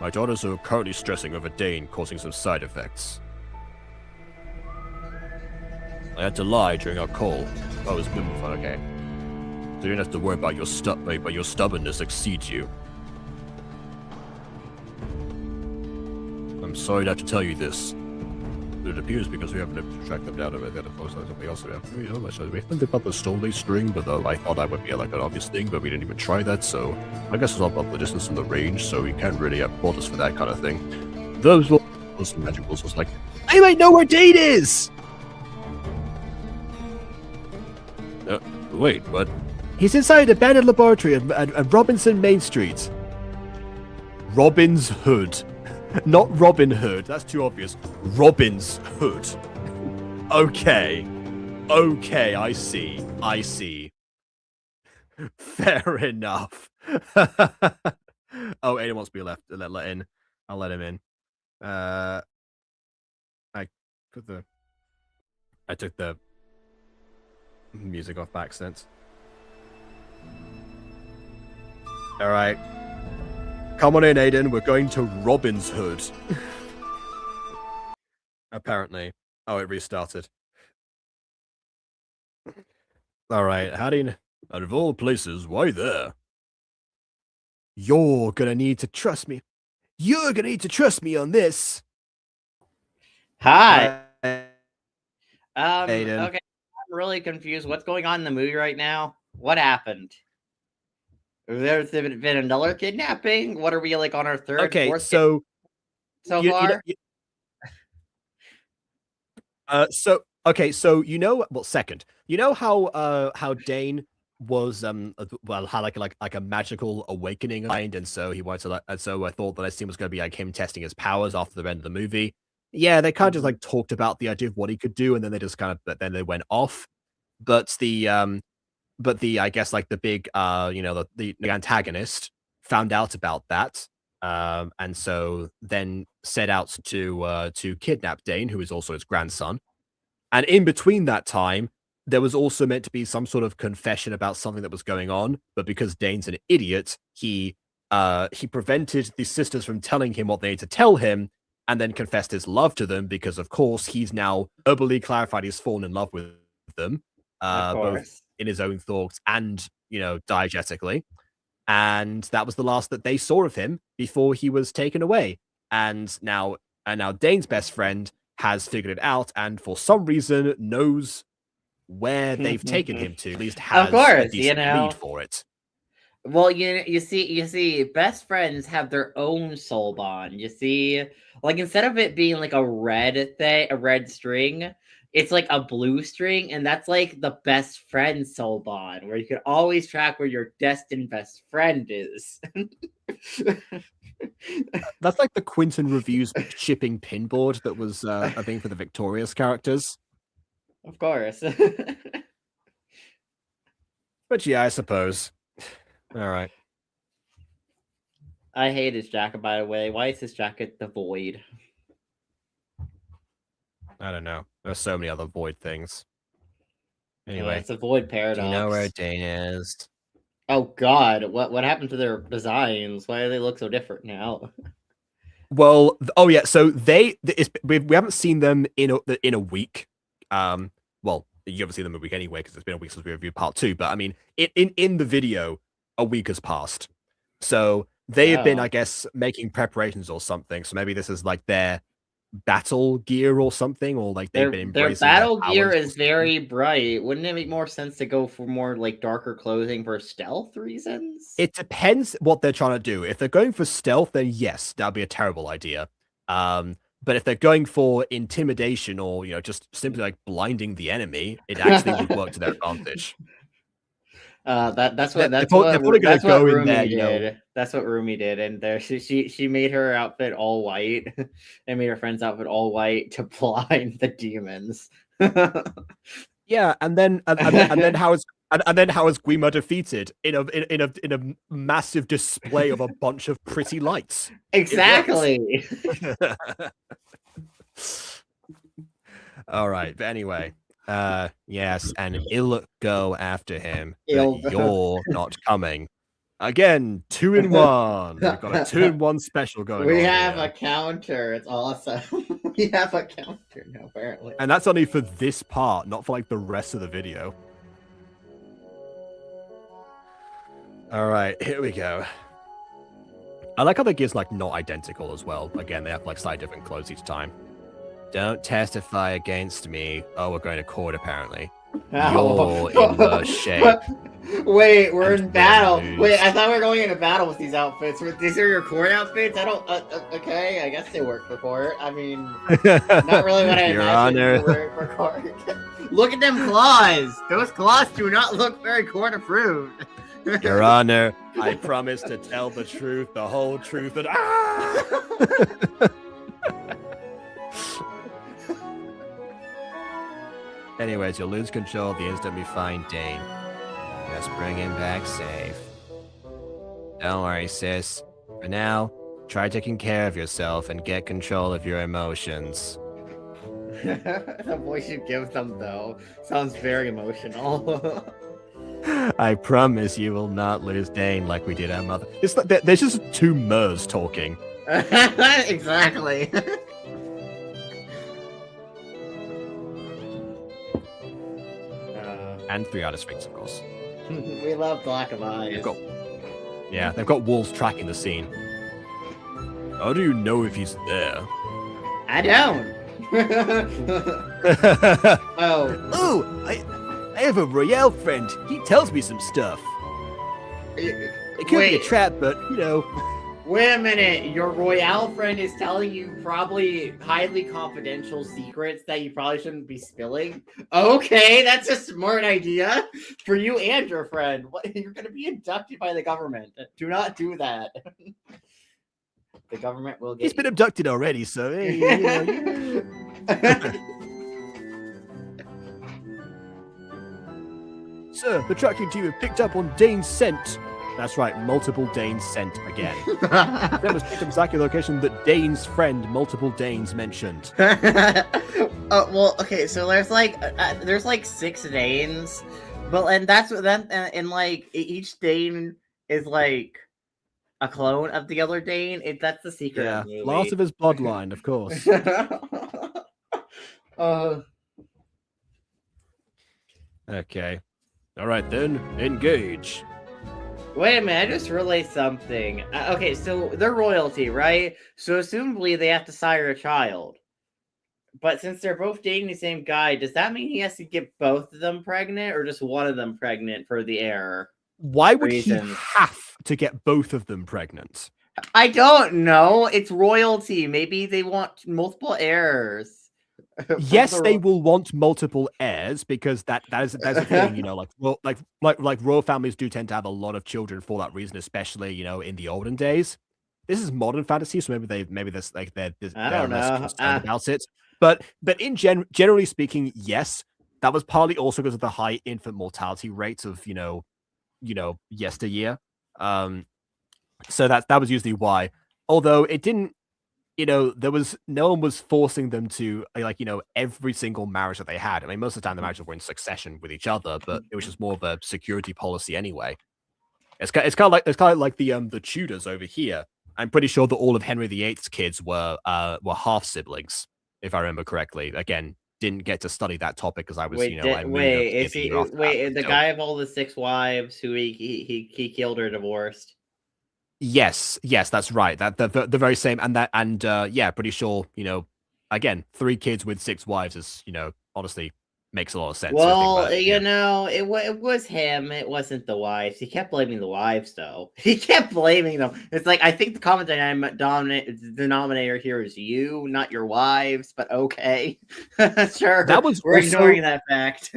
S1: My daughters are currently stressing over Dane causing some side effects. I had to lie during our call. I was okay. So you don't have to worry about your stubbornness exceeds you. I'm sorry to have to tell you this. But it appears because we haven't been able to track them down over there. We also have, we think about the stone string, but I thought that would be like an obvious thing, but we didn't even try that, so I guess it's all about the distance and the range, so we can't really have quotas for that kind of thing. Those magicals was like, I might know where Dane is! Wait, what? He's inside a abandoned laboratory at Robinson Main Street. Robin's Hood. Not Robin Hood, that's too obvious. Robin's Hood. Okay. Okay, I see. I see. Fair enough. Oh, Aiden wants to be let in. I'll let him in. I took the music off by accident. Alright. Come on in, Aiden. We're going to Robin's Hood. Apparently. Oh, it restarted. Alright, how do you... Out of all places, why there? You're gonna need to trust me. You're gonna need to trust me on this.
S4: Hi.
S1: Aiden.
S4: Okay, I'm really confused. What's going on in the movie right now? What happened? There's been another kidnapping? What are we, like, on our third,
S1: okay,
S4: fourth
S1: so
S4: far?
S1: Second. You know how Dane was had like a magical awakening mind, and so he wanted to and so I thought the next scene was gonna be like him testing his powers after the end of the movie. Yeah, they kind of just like talked about the idea of what he could do, and then they just they went off. But I guess like the big the antagonist found out about that, and so then set out to kidnap Dane, who is also his grandson. And in between that time, there was also meant to be some sort of confession about something that was going on, but because Dane's an idiot, he prevented the sisters from telling him what they need to tell him, and then confessed his love to them because, of course, he's now verbally clarified he's fallen in love with them, both in his own thoughts and, diegetically. And that was the last that they saw of him before he was taken away. And now Dane's best friend has figured it out, and for some reason knows where they've taken him to. At least has a decent lead for it.
S4: Well, you see, best friends have their own soul bond. You see, like instead of it being like a red string, it's like a blue string, and that's like the best friend soul bond, where you can always track where your destined best friend is.
S1: That's like the Quinton Reviews shipping pinboard that was a thing for the Victorious characters.
S4: Of course.
S1: But yeah, I suppose. All right.
S4: I hate his jacket, by the way. Why is his jacket the void?
S1: I don't know. There's so many other void things. Anyway,
S4: it's a void paradox.
S1: Do you know where Dane is?
S4: Oh God, what happened to their designs? Why do they look so different now?
S1: Well, yeah. So we haven't seen them in a week. Well, you haven't seen them in a week anyway because it's been a week since we reviewed part 2. But I mean, in the video, a week has passed. So they have been, I guess, making preparations or something. So maybe this is like their battle gear or something, or like they've been
S4: Their
S1: embracing their
S4: battle gear
S1: powers or
S4: is
S1: something.
S4: very bright. Wouldn't it make more sense to go for more like darker clothing for stealth reasons?
S1: It depends what they're trying to do. If they're going for stealth, then yes, that'd be a terrible idea. But if they're going for intimidation or just simply like blinding the enemy, it actually would work to their advantage.
S4: That's
S1: They're
S4: what
S1: probably gonna go in
S4: Rumi
S1: there,
S4: did. That's what Rumi did, and there she made her outfit all white, and made her friend's outfit all white to blind the demons.
S1: Yeah, and then how is Guima defeated in a massive display of a bunch of pretty lights?
S4: Exactly.
S1: All right, but anyway, yes, and it'll go after him.
S4: It'll
S1: But
S4: go.
S1: you're not coming. Again, 2-in-1. We've got a 2-in-1 special going on.
S4: We have
S1: here.
S4: a counter. It's awesome. We have a counter now, apparently.
S1: And that's only for this part, not for like the rest of the video. All right, here we go. I like how the gear's like not identical as well. Again, they have like slightly different clothes each time. Don't testify against me. Oh, we're going to court apparently.
S4: Ow.
S1: You're in the shape.
S4: Wait, we're
S1: And
S4: in battle.
S1: lose.
S4: Wait, I thought we were going into battle with these outfits. These are your court outfits? I don't. Okay, I guess they work for court. I mean, not really what I
S1: Your
S4: imagined
S1: Honor.
S4: they were for court. Look at them claws. Those claws do not look very court approved.
S1: Your Honor, I promise to tell the truth, the whole truth, and Anyways, you'll lose control the instant we find Dane. Just bring him back safe. Don't worry, sis. For now, try taking care of yourself and get control of your emotions.
S4: The voice you give them, though, sounds very emotional.
S1: I promise you will not lose Dane like we did our mother. It's like there's just two Murs talking.
S4: Exactly.
S1: And 3 out of Sphinx, of course.
S4: We love Black of Eyes.
S1: They've got wolves tracking the scene. How do you know if he's there?
S4: I don't. Oh.
S1: Oh, I have a Royale friend. He tells me some stuff. It could be a
S4: Wait.
S1: trap, but
S4: Wait a minute. Your Royale friend is telling you probably highly confidential secrets that you probably shouldn't be spilling. Okay, that's a smart idea for you and your friend. You're going to be abducted by the government. Do not do that. The government will get
S1: he's been abducted already, so hey, Sir, the tracking team have picked up on Dane's scent. That's right, multiple Danes sent again. That was picked up exactly the location that Dane's friend, multiple Danes, mentioned.
S4: Well, okay, so there's like 6 Danes, but and that's then and like each Dane is like a clone of the other Dane. That's the secret.
S1: Yeah,
S4: of the movie.
S1: last of his bloodline, of course. Okay. All right then, engage.
S4: Wait a minute, I just realized something. Okay, so they're royalty, right? So assumably they have to sire a child. But since they're both dating the same guy, does that mean he has to get both of them pregnant or just one of them pregnant for the heir?
S1: Why would he
S4: Reasons.
S1: have to get both of them pregnant?
S4: I don't know. It's royalty. Maybe they want multiple heirs.
S1: Yes, they will want multiple heirs because that's a thing, like royal families do tend to have a lot of children for that reason, especially in the olden days. This is modern fantasy, so maybe there's like they're
S4: I don't
S1: less
S4: know.
S1: concerned about it. But in generally speaking, yes, that was partly also because of the high infant mortality rates of yesteryear. So that was usually why. Although it didn't. There was no one was forcing them to every single marriage that they had. I mean, most of the time the marriages were in succession with each other, but it was just more of a security policy anyway. It's kind of like the Tudors over here. I'm pretty sure that all of Henry VIII's kids were half siblings, if I remember correctly. Again, didn't get to study that topic because I was
S4: the guy of all the 6 wives who he killed or divorced?
S1: Yes, that's right. That the very same, and yeah, pretty sure again, 3 kids with 6 wives is, honestly makes a lot of sense.
S4: Well, it was him. It wasn't the wives. He kept blaming the wives, though. He kept blaming them. It's like, I think the common denominator here is you, not your wives. But okay, sure. We're ignoring that fact.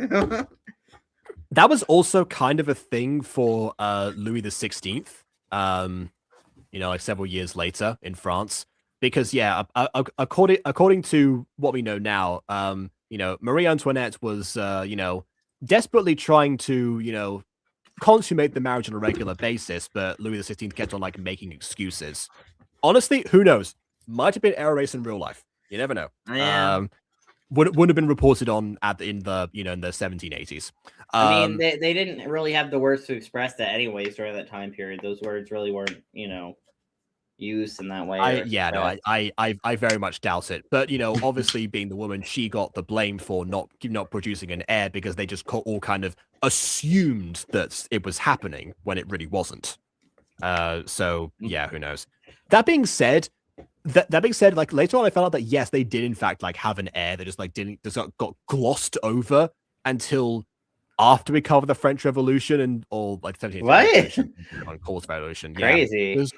S1: That was also kind of a thing for Louis the 16th. Like several years later in France, because according to what we know now, Marie Antoinette was desperately trying to consummate the marriage on a regular basis, but Louis the 16th kept on like making excuses. Honestly, who knows? Might have been error race in real life. You never know.
S4: Yeah.
S1: Wouldn't have been reported on in the 1780s.
S4: I mean, they didn't really have the words to express that anyways during that time period. Those words really weren't, used in that way.
S1: I very much doubt it. But obviously, being the woman, she got the blame for not producing an heir because they just all kind of assumed that it was happening when it really wasn't. So yeah, who knows? That being said, like later on, I found out that yes, they did in fact like have an heir. They just like got glossed over until after we covered the French Revolution or like the 17th Revolution, on Course Revolution.
S4: Crazy.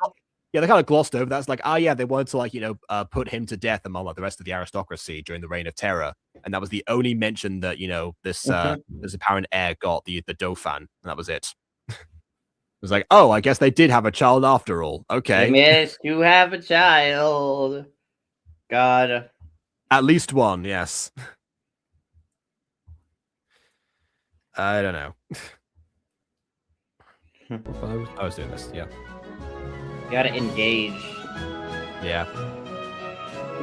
S1: Yeah, they kind of glossed over that. It's like, they wanted to like put him to death among like the rest of the aristocracy during the Reign of Terror, and that was the only mention that this apparent heir got, the Dauphin, and that was it. It was like, oh, I guess they did have a child after all. Okay,
S4: they managed to have a child. God,
S1: at least one, yes. I don't know. I was doing this, yeah.
S4: You gotta engage.
S1: Yeah.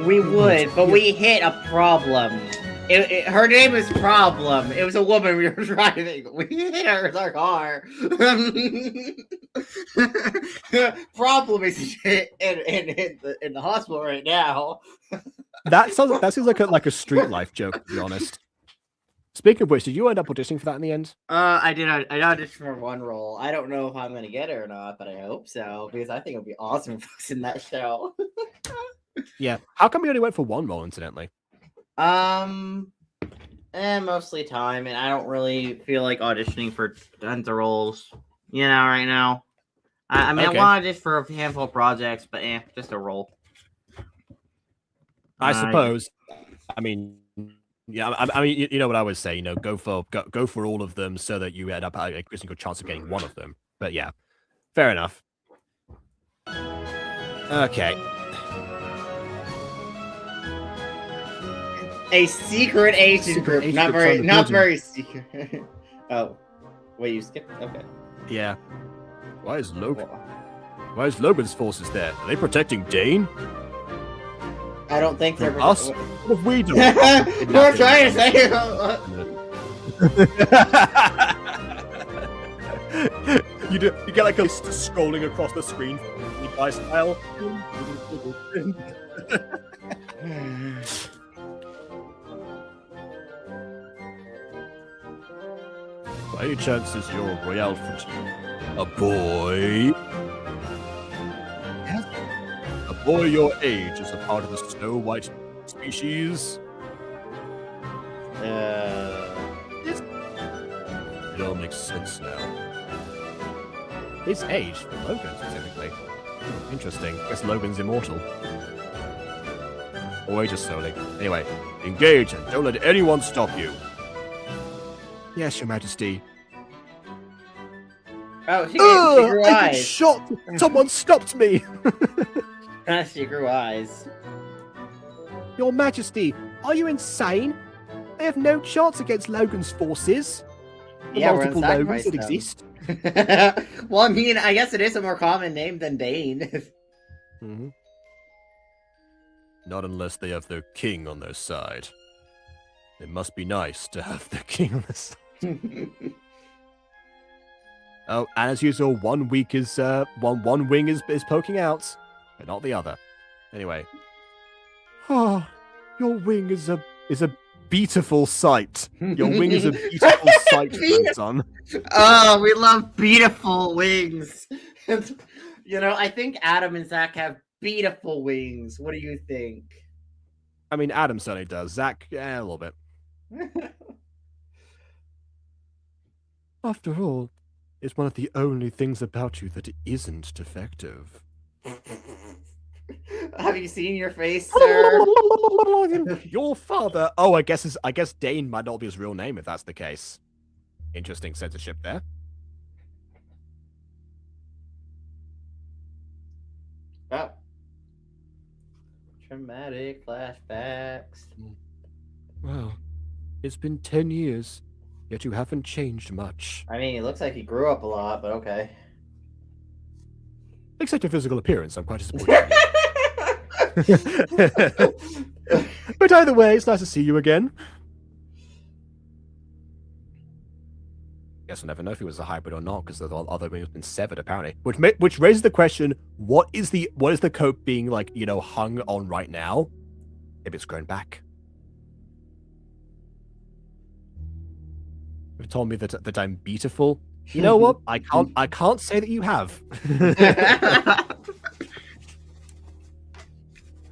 S4: We would, but we hit a problem. Her name is Problem. It was a woman we were driving. We hit her with our car. Problem is in the hospital right now.
S1: That seems like a street life joke, to be honest. Speaking of which, did you end up auditioning for that in the end?
S4: I did. I auditioned for one role. I don't know if I'm gonna get it or not, but I hope so because I think it'd be awesome if I was in that show.
S1: Yeah. How come you only went for one role, incidentally?
S4: Mostly time, and I don't really feel like auditioning for tons of roles. Right now. I mean, okay. I wanted just for a handful of projects, but just a role.
S1: I suppose. I mean. Yeah, I mean, you know what I always say, go for all of them so that you end up having a good chance of getting one of them. But yeah, fair enough. Okay.
S4: A secret agent group, not very secret. Oh, wait, you skipped? Okay.
S1: Yeah. Why is Logan's forces there? Are they protecting Dane?
S4: I don't think they're
S1: us. What have we done?
S4: We're trying to say
S1: you get like a scrolling across the screen, by style. By any chance is your Royale a boy? Yes. A boy your age is a part of the Snow White species? Yes. It all makes sense now. His age? Logan, specifically. Interesting. Guess Logan's immortal. Or ages slowly. Anyway, engage and don't let anyone stop you. Yes, Your Majesty.
S4: Oh, she grew eyes.
S1: I've been shot! Someone stopped me!
S4: She grew eyes.
S1: Your Majesty, are you insane? They have no chance against Logan's forces. The multiple Logans that exist.
S4: Well, I mean, I guess it is a more common name than Dane.
S1: Mm-hmm. Not unless they have their king on their side. It must be nice to have their king on their side. Oh, and as usual, one wing is poking out, but not the other. Anyway. Oh, your wing is a beautiful sight. Your wing is a beautiful sight, grandson.
S4: Oh, we love beautiful wings. I think Adam and Zach have beautiful wings. What do you think?
S1: I mean, Adam certainly does. Zach, a little bit. After all, it's one of the only things about you that isn't defective.
S4: Have you seen your face, sir?
S1: Your father. Oh, I guess Dane might not be his real name if that's the case. Interesting censorship there.
S4: Oh. Traumatic flashbacks.
S1: Well, it's been 10 years, yet you haven't changed much.
S4: I mean, it looks like he grew up a lot, but okay.
S1: Except your physical appearance, I'm quite disappointed. But either way, it's nice to see you again. Guess we'll never know if he was a hybrid or not, because the other wing has been severed apparently. Which raises the question: what is the coat being like, hung on right now? If it's grown back. You've told me that I'm beautiful. You know what? I can't say that you have.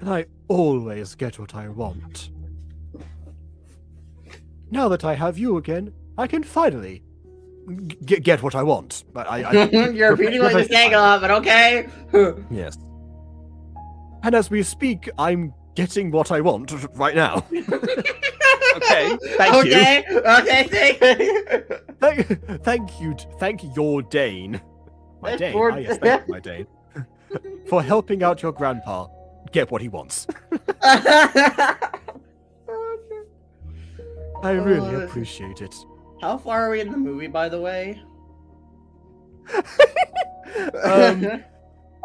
S1: And I always get what I want. Now that I have you again, I can finally get what I want. But
S4: You're repeating what you're saying a lot, but okay.
S1: Yes. And as we speak, I'm getting what I want right now. Okay, thank you. Thank you. Thank your Dane. My Dane. Yes, thank you, my Dane. For helping out your grandpa get what he wants. I really appreciate it.
S4: How far are we in the movie, by the way?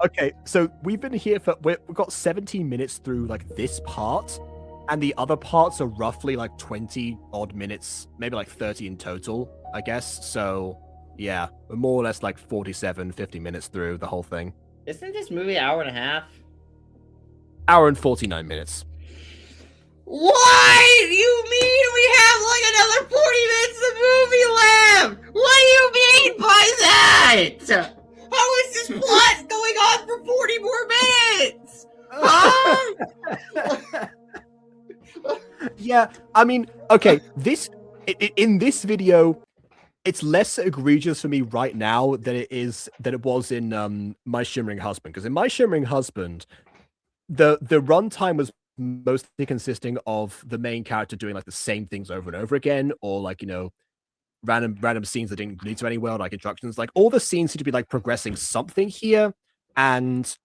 S1: Okay, so we've been here we've got 17 minutes through like this part, and the other parts are roughly like 20 odd minutes, maybe like 30 in total, I guess. So yeah, we're more or less like 47, 50 minutes through the whole thing.
S4: Isn't this movie an hour and a half?
S1: Hour and 49 minutes.
S4: What? You mean we have like another 40 minutes of movie left? What do you mean by that? How is this plot going on for 40 more minutes? Huh?
S1: Yeah, I mean, okay, in this video, it's less egregious for me right now than it was in My Shimmering Husband. Because in My Shimmering Husband, the runtime was mostly consisting of the main character doing like the same things over and over again, or like, random scenes that didn't lead to anywhere, like instructions. Like all the scenes seem to be like progressing something here, and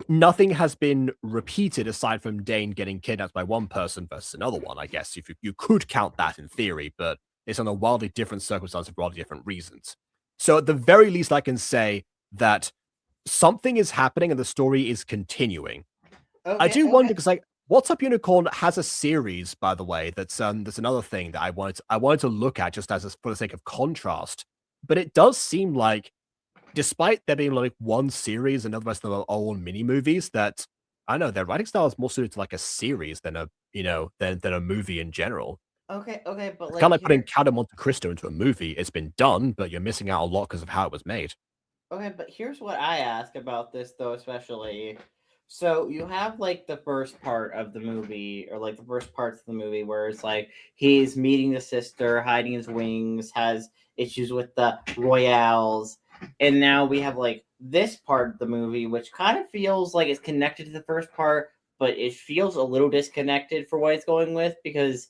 S1: nothing has been repeated aside from Dane getting kidnapped by one person versus another one, I guess, if you could count that in theory, but it's under wildly different circumstances for wildly different reasons. So at the very least, I can say that something is happening and the story is continuing. Okay, I do wonder, because like What's Up Unicorn has a series, by the way, that's another thing that I wanted to look at just for the sake of contrast. But it does seem like, despite there being like one series and the rest of them are all mini movies, that I don't know, their writing style is more suited to like a series than a movie in general.
S4: Okay, but like,
S1: kind of like putting Count of Monte Cristo into a movie. It's been done, but you're missing out a lot because of how it was made.
S4: Okay, but here's what I ask about this, though, especially. So you have like the first part of the movie, or like the first parts of the movie, where it's like he's meeting the sister, hiding his wings, has issues with the Royales, and now we have like this part of the movie, which kind of feels like it's connected to the first part, but it feels a little disconnected for what it's going with, because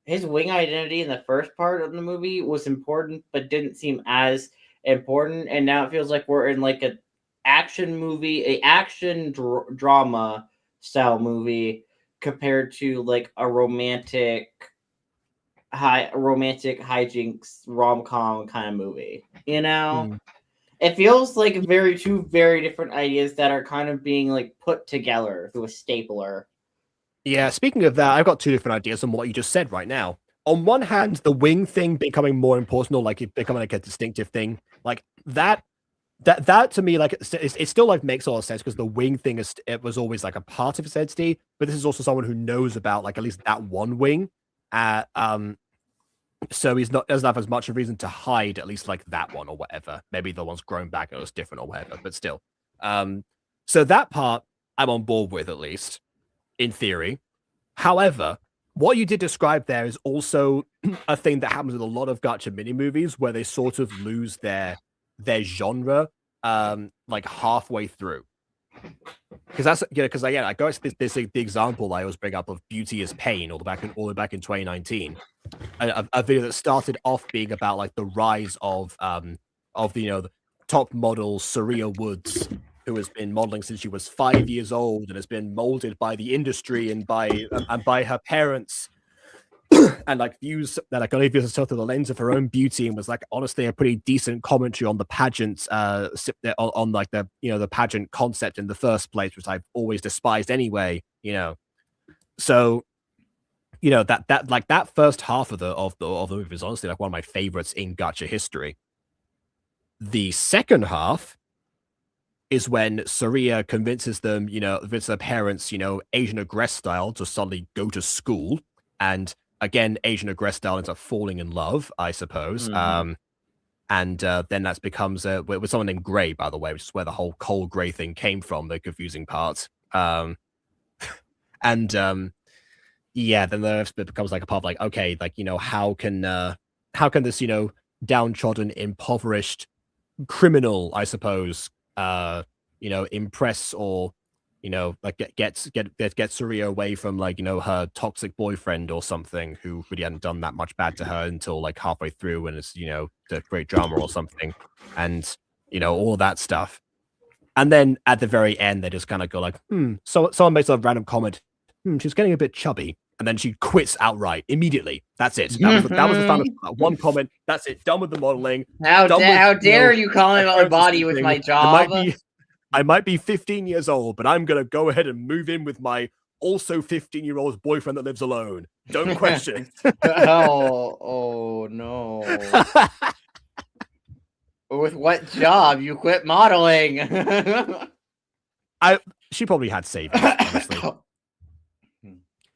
S4: his wing identity in the first part of the movie was important, but didn't seem as important, and now it feels like we're in like an action movie, a action drama style movie, compared to like a romantic hijinks rom-com kind of movie. It feels like two very different ideas that are kind of being like put together through a stapler.
S1: Yeah, speaking of that, I've got two different ideas on what you just said right now. On one hand, the wing thing becoming more important, or like it becoming like a distinctive thing, like that to me, like it still like makes a lot of sense, because the wing thing it was always like a part of his identity, but this is also someone who knows about like at least that one wing, so doesn't have as much a reason to hide at least like that one or whatever. Maybe the one's grown back and it was different or whatever, but still. So that part I'm on board with, at least in theory. However, what you did describe there is also a thing that happens with a lot of gacha mini movies where they sort of lose their genre like halfway through. Because that's because again, I guess this the example I always bring up of Beauty is Pain all the way back in 2019, a video that started off being about like the rise of the top model Saria Woods, who has been modeling since she was 5 years old and has been molded by the industry and by her parents and like views that like only views herself through the lens of her own beauty, and was like honestly a pretty decent commentary on the pageant on like the pageant concept in the first place, which I've always despised anyway, so that first half of the movie is honestly like one of my favorites in gacha history. The second half is when Saria convinces her parents, Asian aggress style, to suddenly go to school, and again, Asian aggress style ends up falling in love, I suppose.
S4: Mhm.
S1: And then that becomes with someone named Gray, by the way, which is where the whole Cole Gray thing came from, the confusing part. And yeah, then the rest of it becomes like a part of like, okay, like, how can this, downtrodden, impoverished criminal, I suppose, impress or, like get Saria away from like, her toxic boyfriend or something who really hadn't done that much bad to her until like halfway through, and it's, to create drama or something, and, all that stuff. And then at the very end, they just kind of go like, so someone makes a random comment, she's getting a bit chubby. And then she quits outright immediately. That's it. That was the final one comment. That's it. Done with the modeling.
S4: How dare you call me about my body with my job?
S1: I might be 15 years old, but I'm gonna go ahead and move in with my also 15-year-old boyfriend that lives alone. Don't question.
S4: oh no. With what job? You quit modeling.
S1: She probably had savings, honestly.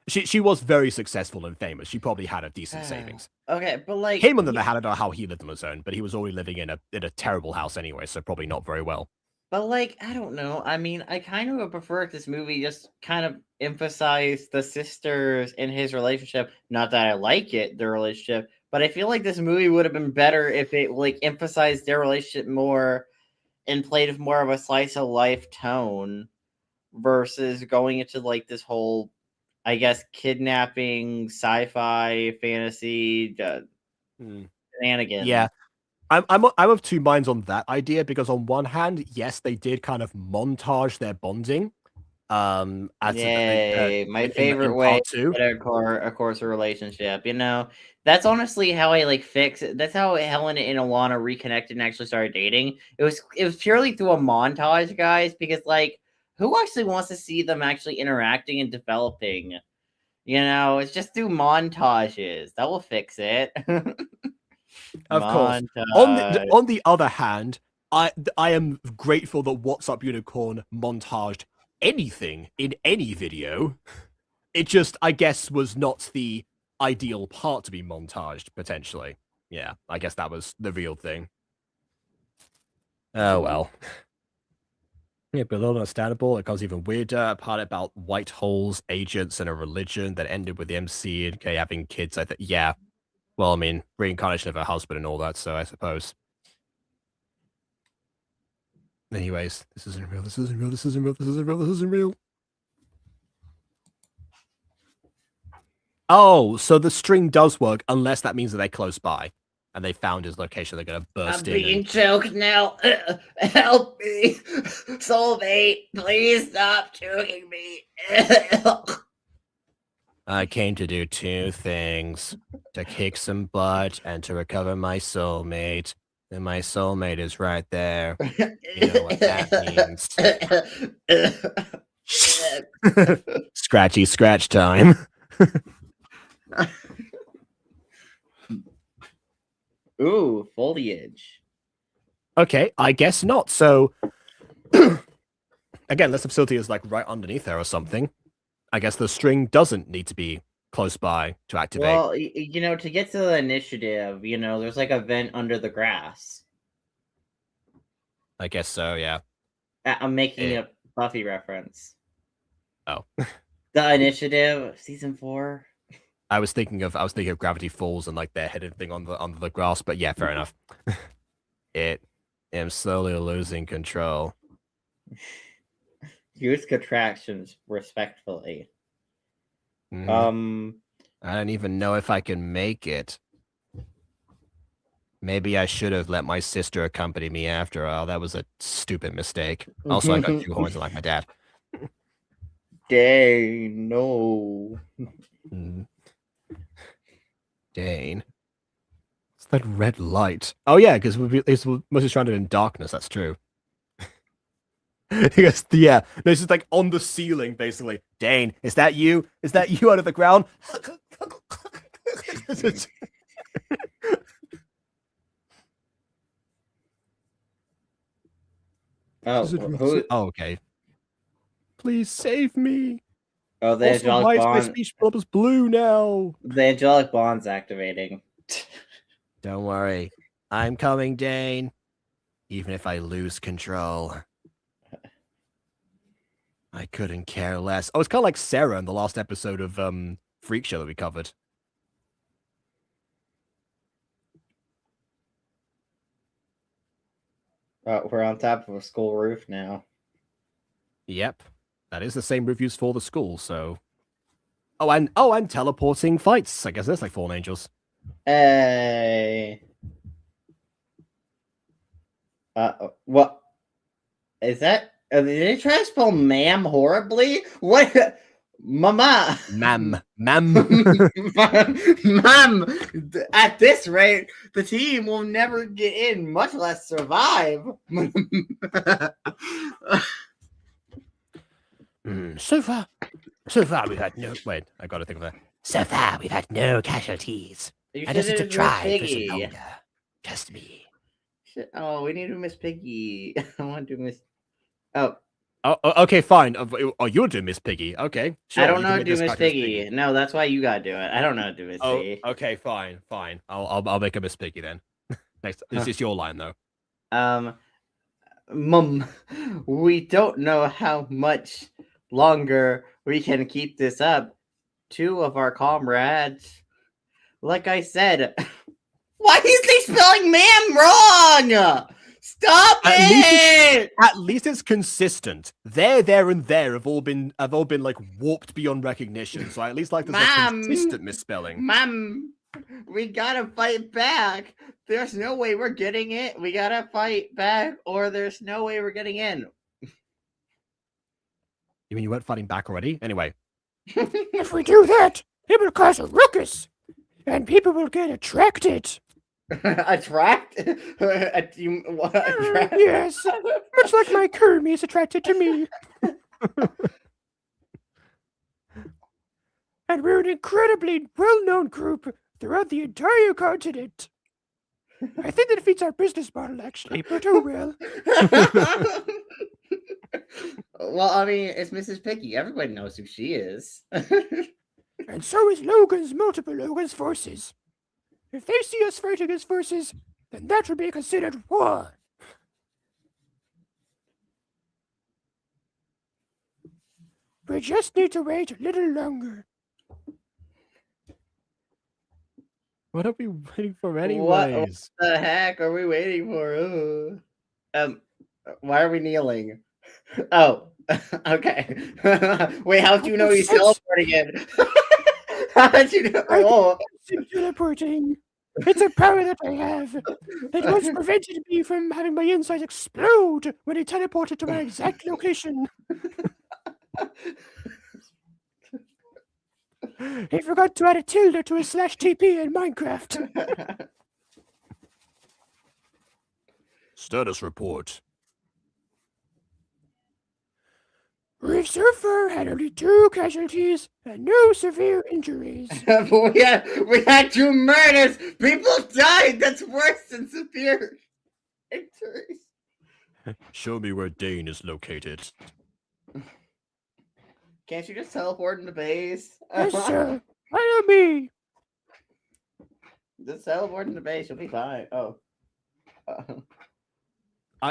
S1: She was very successful and famous. She probably had a decent savings.
S4: Okay, but like
S1: him on the other hand, I don't know how he lived on his own, but he was already living in a terrible house anyway, so probably not very well.
S4: But like, I don't know. I mean, I kind of would prefer if this movie just kind of emphasized the sisters in his relationship. Not that I like their relationship, but I feel like this movie would have been better if it like emphasized their relationship more and played with more of a slice of life tone versus going into like this whole, I guess, kidnapping, sci-fi, fantasy, shenanigans.
S1: Yeah, I'm of two minds on that idea, because on one hand, yes, they did kind of montage their bonding.
S4: My favorite way to get of course a relationship. That's honestly how I like fix it. That's how Helen and Alana reconnected and actually started dating. It was purely through a montage, guys, because like, who actually wants to see them actually interacting and developing? It's just through montages. That will fix it.
S1: Of course. On the other hand, I am grateful that What's Up Unicorn montaged anything in any video. It just, I guess, was not the ideal part to be montaged, potentially. Yeah, I guess that was the real thing. Oh, well. Yeah, but a little understandable. It goes even weirder. A part about white holes, agents, and a religion that ended with the MC and having kids. I think, yeah. Well, I mean, reincarnation of her husband and all that, so I suppose. Anyways, this isn't real. This isn't real. This isn't real. This isn't real. This isn't real. Oh, so the string does work, unless that means that they're close by and they found his location. They're gonna burst in.
S4: I'm being choked now. Help me, soulmate! Please stop choking me.
S1: I came to do two things: to kick some butt and to recover my soulmate. And my soulmate is right there. You know what that means. Scratchy scratch time.
S4: Ooh, foliage.
S1: Okay, I guess not. So, again, this facility is like right underneath there or something. I guess the string doesn't need to be close by to activate.
S4: Well, to get to the initiative, there's like a vent under the grass.
S1: I guess so, yeah.
S4: I'm making a Buffy reference.
S1: Oh.
S4: The Initiative season 4.
S1: I was thinking of Gravity Falls and like their headed thing on the grass, but yeah, fair enough. It am slowly losing control.
S4: Use contractions respectfully.
S1: Mhm. I don't even know if I can make it. Maybe I should have let my sister accompany me after all. That was a stupid mistake. Also, I got 2 horns like my dad.
S4: Dane, no.
S1: Dane. It's that red light. Oh yeah, because it's mostly surrounded in darkness. That's true. Yes, yeah. No, it's just like on the ceiling, basically. Dane, is that you? Is that you out of the ground?
S4: Oh,
S1: Oh, okay. Please save me.
S4: Oh, the
S1: Also,
S4: angelic
S1: why is my
S4: bond.
S1: speech bubbles blue now?
S4: The angelic bond's activating.
S1: Don't worry. I'm coming, Dane. Even if I lose control. I couldn't care less. Oh, it's kind of like Sarah in the last episode of Freak Show that we covered.
S4: We're on top of a school roof now.
S1: Yep. That is the same roof used for the school, so... and teleporting fights. I guess that's like Fallen Angels.
S4: Hey. What? Is that... Did they try to spell ma'am horribly? What? Mama.
S1: Ma'am.
S4: Ma'am. At this rate, the team will never get in, much less survive.
S2: So far we've had no.
S1: Wait, I gotta think of that.
S2: So far we've had no casualties.
S4: You
S2: And doesn't
S4: should've
S2: to try
S4: Miss
S2: for some
S4: Piggy.
S2: longer. Trust me.
S4: Oh, we need to Miss Piggy. I want to Miss. Oh.
S1: Oh, okay, fine. Oh, you're doing Miss Piggy. Okay, sure.
S4: I don't know how to do Miss Piggy. No, that's why you gotta do it. I don't know how to do Miss Piggy.
S1: Okay, fine. I'll make a Miss Piggy then. Next, this is your line though.
S4: Mum, we don't know how much longer we can keep this up. 2 of our comrades, like I said, why is they spelling ma'am wrong? Stop it!
S1: At least it's consistent. There, and there have all been like warped beyond recognition. So I at least like there's a consistent misspelling.
S4: Mom, we gotta fight back. There's no way we're getting it. We gotta fight back, or there's no way we're getting in.
S1: You mean you weren't fighting back already? Anyway.
S2: If we do that, it will cause a ruckus, and people will get attracted.
S4: Attract?
S2: Yes, much like my Kermie is attracted to me. And we're an incredibly well-known group throughout the entire continent. I think that defeats our business model, actually, but oh well.
S4: Well, I mean, it's Mrs. Piggy. Everybody knows who she is.
S2: And so is Logan's multiple Logan's forces. If they see us fighting his forces, then that would be considered war. We just need to wait a little longer.
S1: What are we waiting for anyways?
S4: What the heck are we waiting for? Why are we kneeling? Oh, okay. Wait, how do you know he's teleporting in? How did you know? Oh.
S2: Teleporting. It's a power that I have. It once prevented me from having my insides explode when I teleported to my exact location. He forgot to add a tilde to his /TP in Minecraft.
S1: Status report.
S2: We've so far had only 2 casualties and no severe injuries.
S4: we had 2 murders. People died. That's worse than severe injuries.
S1: Show me where Dane is located.
S4: Can't you just teleport into base?
S2: Yes, sir. Follow me.
S4: Just teleport into base. You'll be fine. Oh.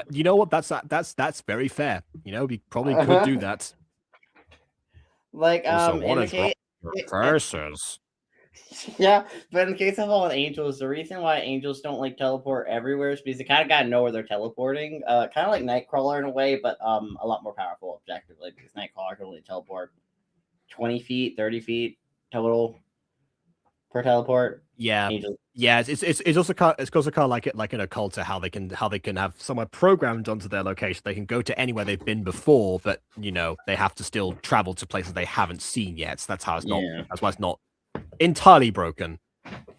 S1: You know what? That's very fair. You know, we probably could do that.
S4: Like,
S1: Also,
S4: in the
S1: is wrong
S4: case,
S1: with curses?
S4: yeah, but in the case of all angels, the reason why angels don't like teleport everywhere is because they kind of gotta know where they're teleporting. Kind of like Nightcrawler in a way, but a lot more powerful objectively because Nightcrawler can only teleport 20 feet, 30 feet total per teleport.
S1: Yeah,
S4: Angels,
S1: yeah. It's also kind of like it like in a cult to how they can have somewhere programmed onto their location. They can go to anywhere they've been before, but they have to still travel to places they haven't seen yet. So that's how it's not.
S4: yeah.
S1: That's why it's not entirely broken.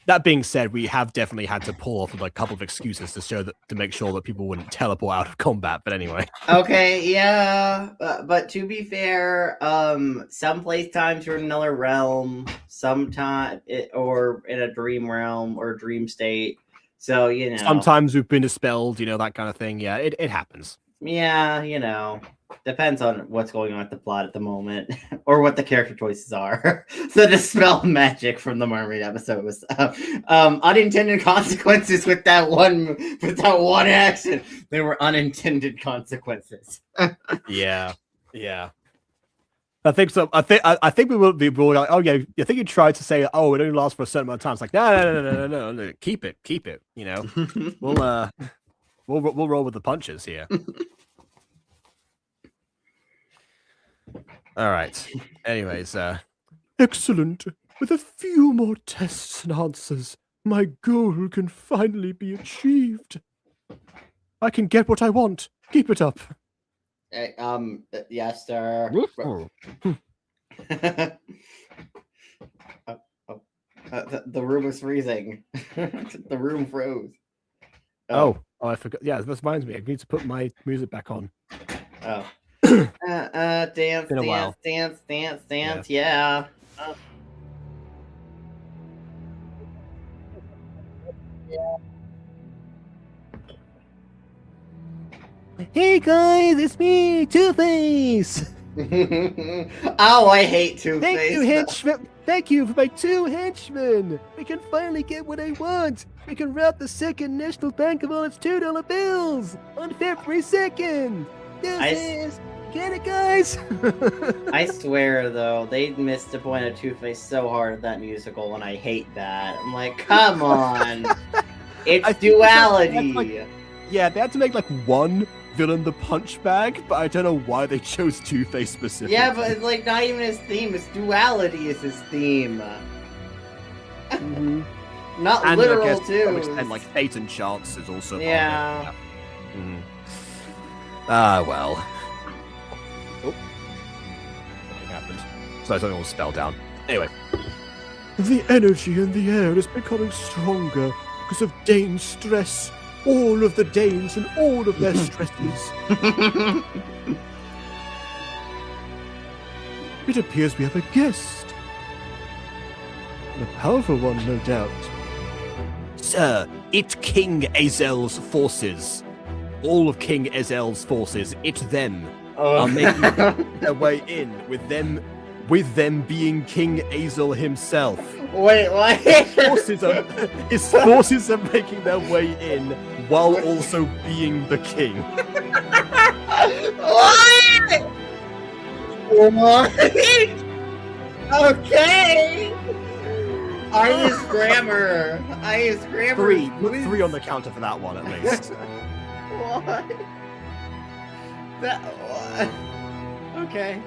S1: That being said, we have definitely had to pull off a couple of excuses to make sure that people wouldn't teleport out of combat. But anyway.
S4: Okay, yeah, but to be fair, some place times you're in another realm, or in a dream realm or dream state. So
S1: sometimes we've been dispelled, that kind of thing. Yeah, it happens.
S4: Yeah, depends on what's going on with the plot at the moment or what the character choices are. So dispel magic from the mermaid episode was unintended consequences with that one action. There were unintended consequences.
S1: Yeah. I think so. I think we will be like, oh yeah, I think you tried to say, oh, it only lasts for a certain amount of time. It's like, no, keep it. We'll roll with the punches here. All right. Anyways, excellent. With a few more tests and answers, my goal can finally be achieved. I can get what I want. Keep it up.
S4: Yes, sir. The room is freezing. The room froze.
S1: Oh, I forgot. Yeah, this reminds me. I need to put my music back on.
S4: Oh. Dance,
S1: Been a while.
S4: dance, yeah.
S1: Hey guys, it's me, Two-Face!
S4: Oh, I hate Two-Face.
S1: Thank you, henchmen! Thank you for my 2 henchmen! We can finally get what I want! We can rob the Second National Bank of all its $2 bills! On February 2nd! Get it, guys?
S4: I swear, though, they missed the point of Two-Face so hard in that musical, and I hate that. I'm like, come on! It's duality!
S1: Yeah, they had to make one villain the punch bag, but I don't know why they chose Two-Face specifically.
S4: Yeah, but it's not even his theme. It's duality is his theme.
S1: Mm-hmm.
S4: Not
S1: and
S4: literal,
S1: I guess,
S4: too.
S1: To some extent, Fate and Chance is also
S4: yeah.
S1: part of it. Yeah. Ah, well. Oh. Nothing happened. So something will spell down. Anyway. The energy in the air is becoming stronger because of Dane's stress. All of the Danes and all of their stresses. It appears we have a guest. A powerful one, no doubt. Sir, it's King Azel's forces. All of King Azel's forces, it's them, are making their way in, with them being King Azel himself.
S4: Wait, what?
S1: His forces are making their way in while also being the king.
S4: What? What? Okay. I use grammar.
S1: 3 on the counter for that one, at least.
S4: What? What? Okay.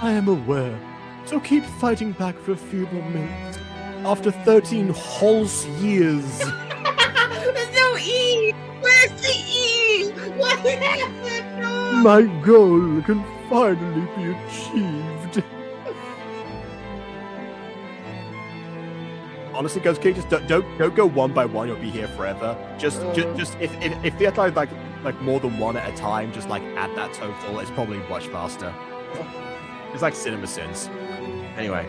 S1: I am aware, so keep fighting back for a few more minutes. After 13 whole years.
S4: There's no E! Where's the E? What happened? No!
S1: My goal can finally be achieved. Honestly, guys, can you just don't go one by one. You'll be here forever. Just if they had like more than one at a time, just add that total. It's probably much faster. It's like Cinema Sins. Anyway.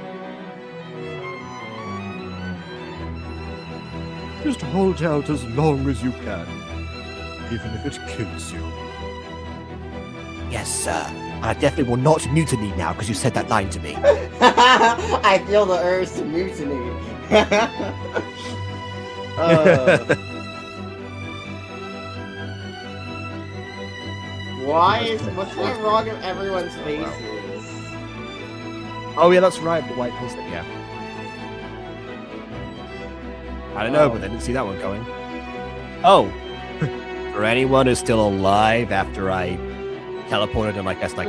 S1: Just hold out as long as you can, even if it kills you.
S2: Yes, sir. I definitely will not mutiny now because you said that line to me.
S4: I feel the urge to mutiny. What's wrong with everyone's faces?
S1: Oh yeah, that's right. The white pills thing. Yeah. I don't know, but I didn't see that one coming. Oh, for anyone who's still alive after I teleported him, I guess like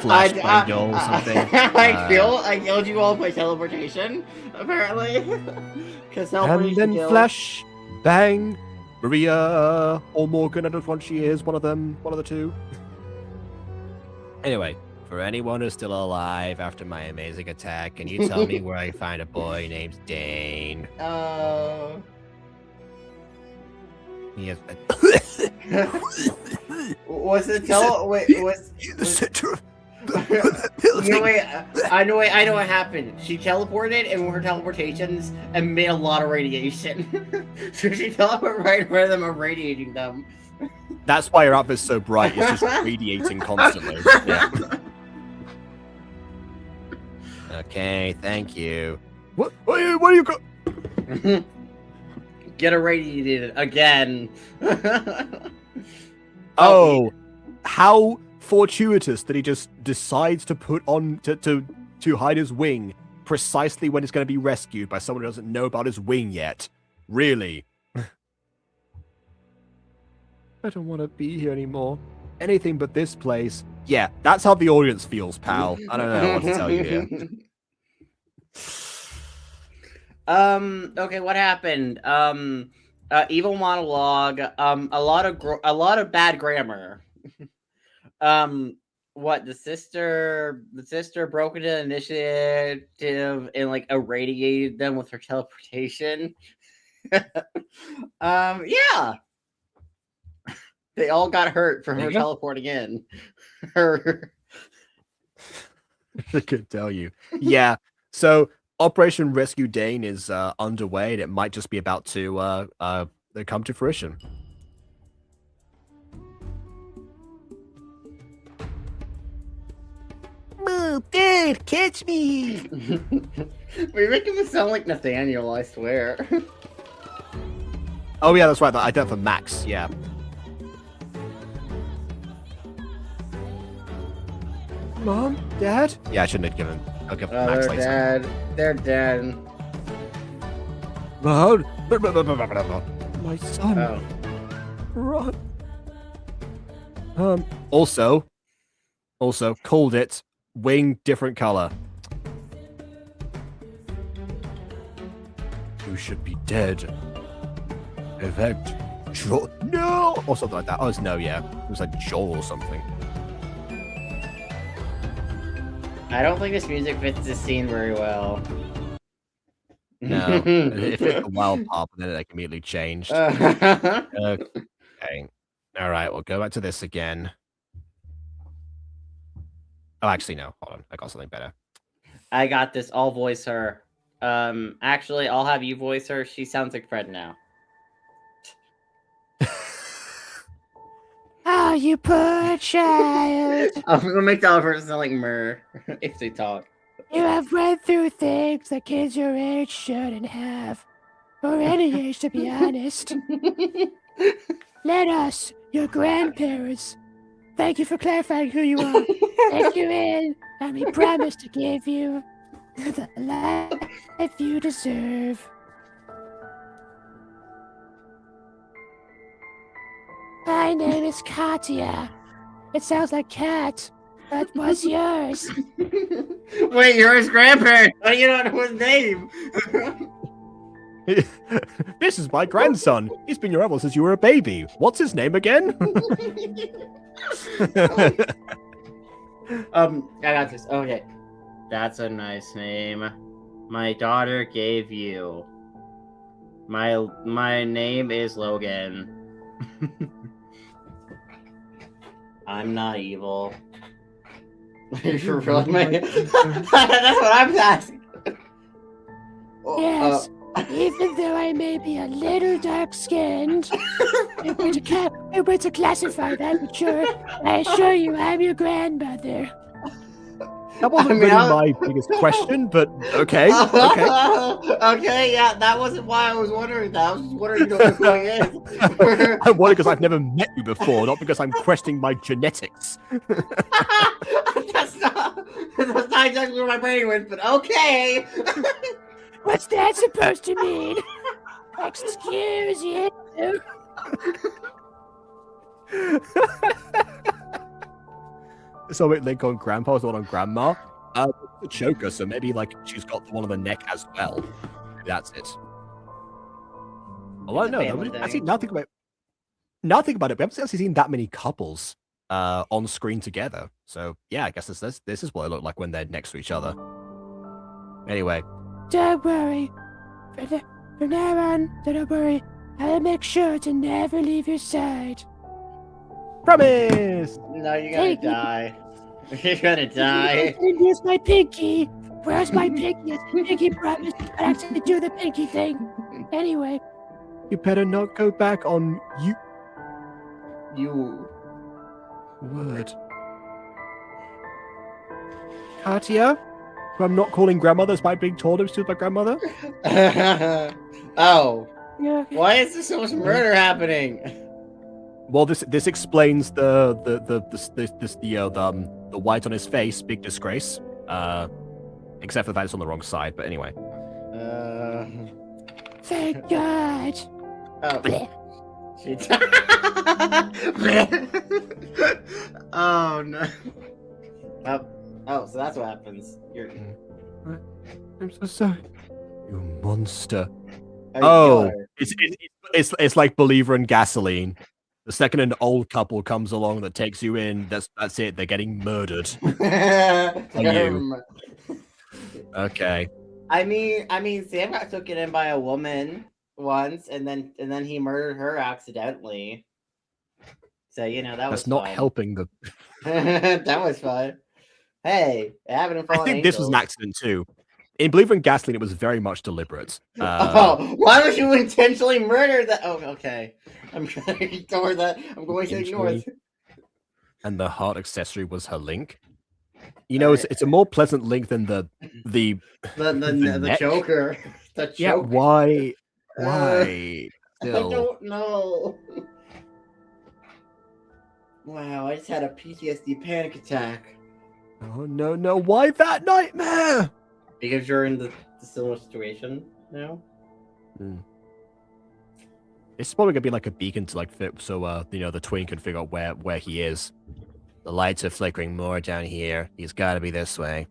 S1: flash window or something.
S4: I killed you all by teleportation, apparently.
S1: And then flash, bang, Maria or Morgan. I don't know which one she is. One of them. One of the two. Anyway, for anyone who's still alive after my amazing attack, can you tell me where I find a boy named Dane? He has.
S4: Was it the
S1: center of
S4: I know what happened. She teleported and her teleportations emit a lot of radiation. So she teleported right where them irradiating them.
S1: That's why your outfit's so bright. It's just radiating constantly. Yeah. Okay, thank you. What are you go?
S4: Get irradiated again.
S1: Oh, how fortuitous that he just decides to put on to hide his wing precisely when it's going to be rescued by someone who doesn't know about his wing yet. Really? I don't want to be here anymore. Anything but this place. Yeah, that's how the audience feels, pal. I don't know what to tell you here.
S4: Okay, what happened? Evil monologue. A lot of bad grammar. What the sister broke into the initiative and like irradiated them with her teleportation. Yeah. They all got hurt from her teleporting in.
S1: I could tell you. Yeah. So Operation Rescue Dane is underway, and it might just be about to come to fruition.
S2: Move, Dad, catch me!
S4: We make him sound like Nathaniel, I swear.
S1: Oh yeah, that's right. I did it for Max. Yeah. Mom, Dad. Yeah, I shouldn't have given. I'll give Max later.
S4: They're dead.
S1: Mom, my son.
S4: Oh.
S1: Run. Also, called it wing different color. You should be dead. Effect. Joel. No! Or something like that. Oh, it's no, yeah. It was like Joel or something.
S4: I don't think this music fits this scene very well.
S1: No. It fits the wild pop, and then it like, immediately changed. Okay. Alright, we'll go back to this again. Oh, actually, no. Hold on. I got something better.
S4: I got this. I'll voice her. Actually, I'll have you voice her. She sounds like Fred now.
S2: Oh, you poor child.
S4: I'm gonna make the other person sound like Myrrh if they talk.
S2: You have went through things that kids your age shouldn't have. Or any age, to be honest. Let us, your grandparents, thank you for clarifying who you are. Take you in, and we promise to give you the life you deserve. My name is Katya. It sounds like cat, but what's yours?
S4: Wait, you're his grandparent. How do you not know his name?
S1: This is my grandson. He's been your rebel since you were a baby. What's his name again?
S4: I got this. Okay. That's a nice name. My daughter gave you. My name is Logan. I'm not evil. For real, that's what I'm asking.
S2: Yes, even though I may be a little dark-skinned, we were to classify that, but sure, I assure you I'm your grandmother.
S1: That wasn't really my biggest question, but okay.
S4: Okay, yeah, that wasn't why I was wondering that. I was just wondering what was going in.
S1: I'm wondering because I've never met you before, not because I'm questioning my genetics.
S4: That's not exactly where my brain went, but okay.
S2: What's that supposed to mean? Excuse you.
S1: So wait, Link on Grandpa is the one on Grandma. The choker, so maybe like she's got the one on the neck as well. Maybe that's it. Although no, actually now think about it, we haven't actually seen that many couples on screen together. So yeah, I guess this is what it looked like when they're next to each other. Anyway.
S2: Don't worry. From now on, don't worry. I'll make sure to never leave your side.
S1: Promise!
S4: No, you're gonna die. You're gonna die.
S2: Here's my pinky. Where's my pinky? It's the pinky promise. I actually do the pinky thing. Anyway.
S1: You better not go back on you. Word. Katia? Who I'm not calling grandmother despite being told it was my grandmother?
S4: Oh.
S2: Yeah, okay.
S4: Why is there so much murder happening?
S1: Well, this explains the white on his face, big disgrace. Except for the fact it's on the wrong side, but anyway.
S2: Thank God.
S4: Oh. Oh no. Oh, so that's what happens.
S1: I'm so sorry. You monster.
S4: Oh,
S1: it's like Believer in Gasoline. The second an old couple comes along that takes you in, that's it. They're getting murdered. You. Okay.
S4: I mean, Sam got taken in by a woman once, and then he murdered her accidentally. So that was.
S1: That's not
S4: fun.
S1: helping the.
S4: That was fun. Hey, it happened in Fallen
S1: I think
S4: Angels.
S1: this was an accident too. In Believer in Gasoline, it was very much deliberate.
S4: Why would you intentionally murder that? Oh, okay. I'm going to ignore that. I'm going to ignore it.
S1: And the heart accessory was her link. It's a more pleasant link than the
S4: choker. The choker.
S1: Yeah, why?
S4: I don't know. Wow, I just had a PTSD panic attack.
S1: Oh no! Why that nightmare?
S4: Because you're in the similar situation now.
S1: It's probably gonna be like a beacon to fit, so the twin can figure out where he is. The lights are flickering more down here. He's got to be this way.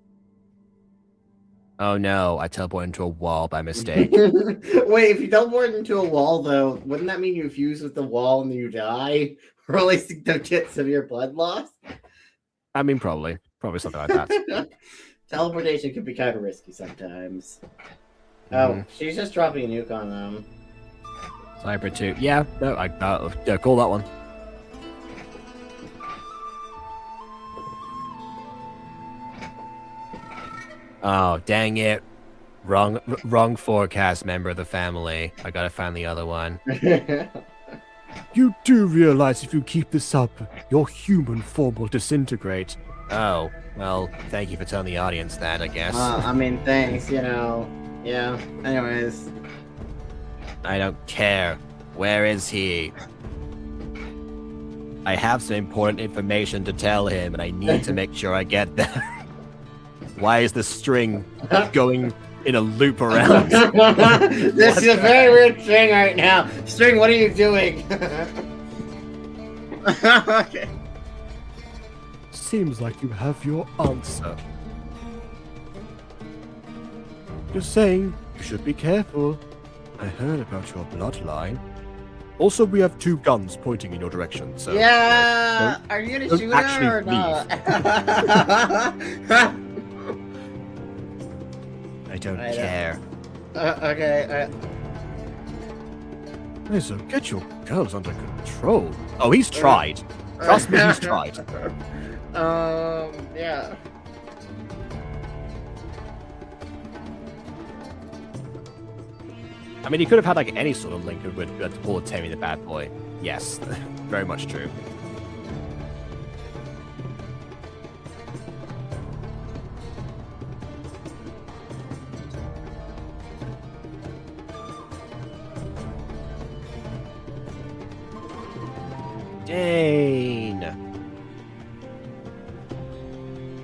S1: Oh no! I teleported into a wall by mistake.
S4: Wait, if you teleport into a wall, though, wouldn't that mean you fuse with the wall and you die, or at least don't get severe blood loss?
S1: I mean, probably something like that.
S4: Teleportation could be kind of risky sometimes. Oh, she's just dropping a nuke on them.
S1: Cyber 2. Yeah, no, yeah, call that one. Oh, dang it. Wrong forecast member of the family. I gotta find the other one. You do realize if you keep this up, your human form will disintegrate. Oh, well, thank you for telling the audience that, I guess.
S4: I mean, thanks, Yeah, anyways.
S1: I don't care. Where is he? I have some important information to tell him, and I need to make sure I get there. Why is the string going in a loop around?
S4: This is a very weird string right now. String, what are you doing? Okay.
S1: Seems like you have your answer. Just saying, you should be careful. I heard about your bloodline. Also, we have 2 guns pointing in your direction, so...
S4: Yeah! Are you gonna shoot her or not?
S1: I don't care.
S4: Okay,
S1: Listen, get your girls under control. Oh, he's tried. Trust me, he's tried.
S4: Yeah.
S1: I mean, he could have had any sort of link with Paul and Tammy the bad boy. Yes, very much true. Dane.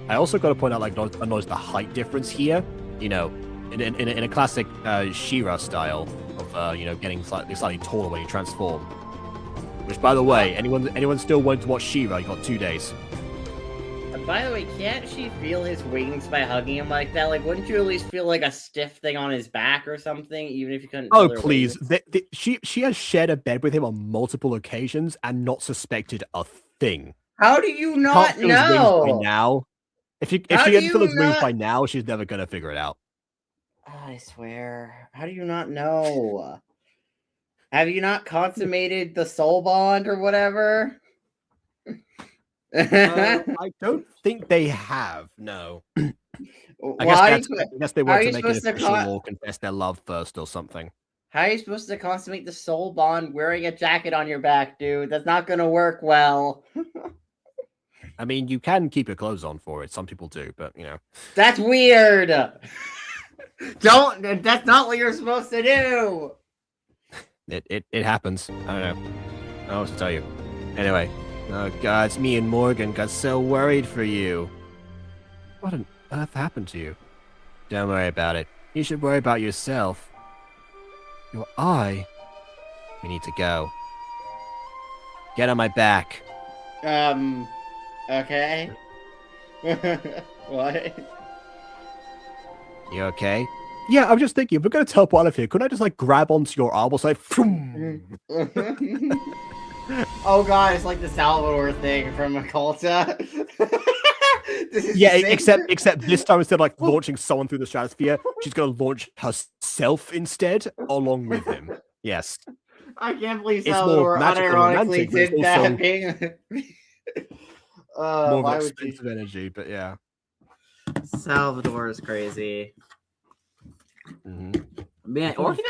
S1: I also got to point out, like, notice the height difference here. You know, in a classic She-Ra style of getting slightly taller when you transform. Which, by the way, anyone still wanting to watch She-Ra, you got 2 days.
S4: And by the way, can't she feel his wings by hugging him like that? Like, wouldn't you at least feel like a stiff thing on his back or something, even if you couldn't?
S1: Oh,
S4: feel their
S1: please.
S4: wings?
S1: She has shared a bed with him on multiple occasions and not suspected a thing.
S4: How do you
S1: Can't
S4: not
S1: feel his wings by
S4: know?
S1: now. If she
S4: How do
S1: hadn't feel
S4: you
S1: his wings
S4: not-
S1: by now, she's never gonna figure it out.
S4: I swear. How do you not know? Have you not consummated the soul bond or whatever?
S1: I don't think they have. No. I
S4: Why?
S1: guess they
S4: how
S1: want
S4: are
S1: to
S4: you
S1: make it
S4: supposed to
S1: official or confess their love first or something.
S4: How are you supposed to consummate the soul bond wearing a jacket on your back, dude? That's not gonna work well.
S1: I mean, you can keep your clothes on for it. Some people do, but you know.
S4: That's weird. Don't. That's not what you're supposed to do.
S1: It happens. I don't know. I don't know what to tell you. Anyway, oh God, me and Morgan got so worried for you. What on earth happened to you? Don't worry about it. You should worry about yourself. Your eye. We need to go. Get on my back.
S4: Okay. What?
S1: You okay? Yeah, I'm just thinking, if we're gonna teleport out of here, couldn't I just like grab onto your arm or say,
S4: Oh god, it's like the Salvador thing from Occulta.
S1: Yeah, except this time instead of like launching someone through the stratosphere, she's gonna launch herself instead, along with him. Yes.
S4: I can't believe
S1: It's more
S4: Salvador
S1: magical and
S4: unironically
S1: romantic, but it's
S4: did that.
S1: also
S4: Being...
S1: more
S4: why
S1: of
S4: would you?
S1: expensive energy, but yeah.
S4: Salvador is crazy.
S1: Mhm.
S4: Man, Orchid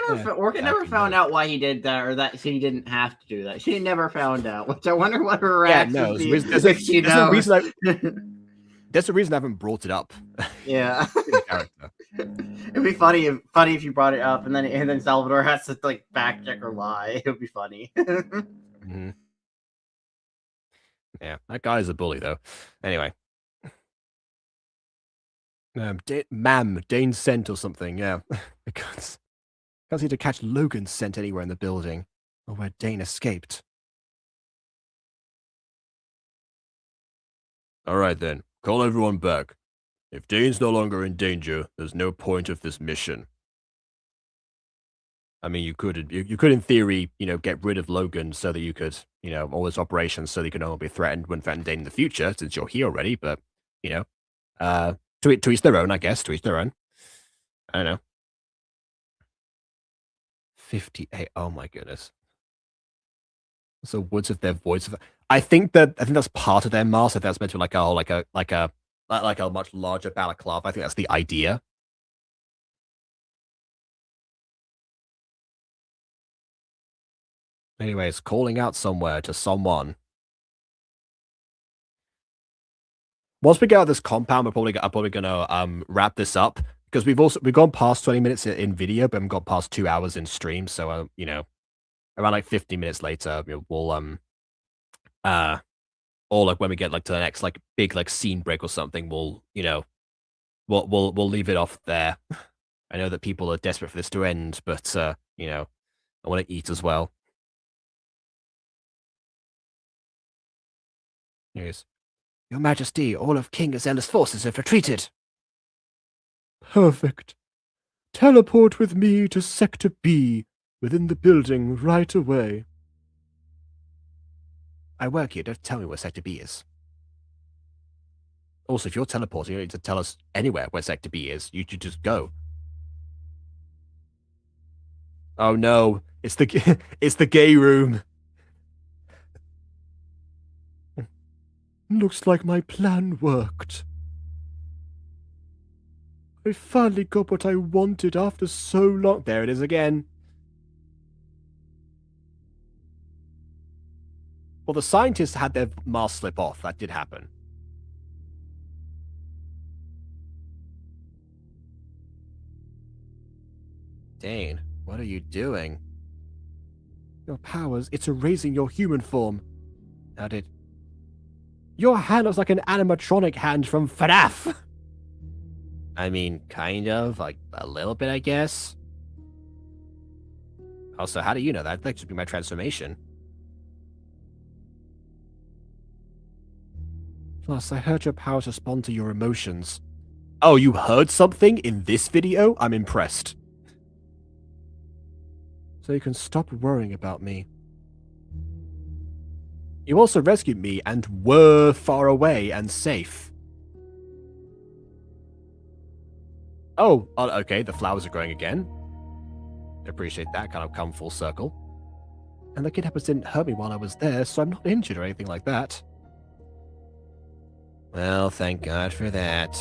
S4: never found out why he did that, or that he didn't have to do that. She never found out, which I wonder what her reaction
S1: no,
S4: would be
S1: there's
S4: if she
S1: a
S4: knows.
S1: There's a reason I haven't brought it up.
S4: Yeah,
S1: in character.
S4: it'd be funny if you brought it up, and then Salvador has to like fact check or lie. It would be funny.
S1: Mhm. Yeah, that guy's a bully though. Anyway. Dane's scent or something, yeah. Because can't seem to catch Logan's scent anywhere in the building, or where Dane escaped. Alright then, call everyone back. If Dane's no longer in danger, there's no point of this mission. I mean, you could in theory, get rid of Logan so that you could, all those operations so that you can only be threatened when threatening Dane in the future, since you're here already, but, to each their own, I guess, to each their own. I don't know. 58, oh my goodness. So woods of their voice of I think that's part of their mask. I think that's meant to be like a much larger balaclava. I think that's the idea. Anyways, calling out somewhere to someone. Once we get out of this compound, I'm probably gonna wrap this up because we've gone past 20 minutes in video, but we've gone past 2 hours in stream. So around like 50 minutes later, we'll or like when we get like to the next like big like scene break or something, we'll leave it off there. I know that people are desperate for this to end, but I want to eat as well. Yes. Your Majesty, all of King Azella's forces have retreated. Perfect. Teleport with me to Sector B, within the building right away. I work here, don't tell me where Sector B is. Also, if you're teleporting, you don't need to tell us anywhere where Sector B is. You should just go. Oh no, it's the gay room. Looks like my plan worked. I finally got what I wanted after so long. There it is again. Well, the scientists had their mask slip off. That did happen. Dane, what are you doing? Your powers, it's erasing your human form. How did... Your hand looks like an animatronic hand from FNAF! I mean, kind of, like, a little bit, I guess. Also, how do you know that? That should be my transformation. Plus, I heard your powers respond to your emotions. Oh, you heard something in this video? I'm impressed. So you can stop worrying about me. You also rescued me and were far away and safe. Oh, okay, the flowers are growing again. Appreciate that, kind of come full circle. And the kidnappers didn't hurt me while I was there, so I'm not injured or anything like that. Well, thank God for that.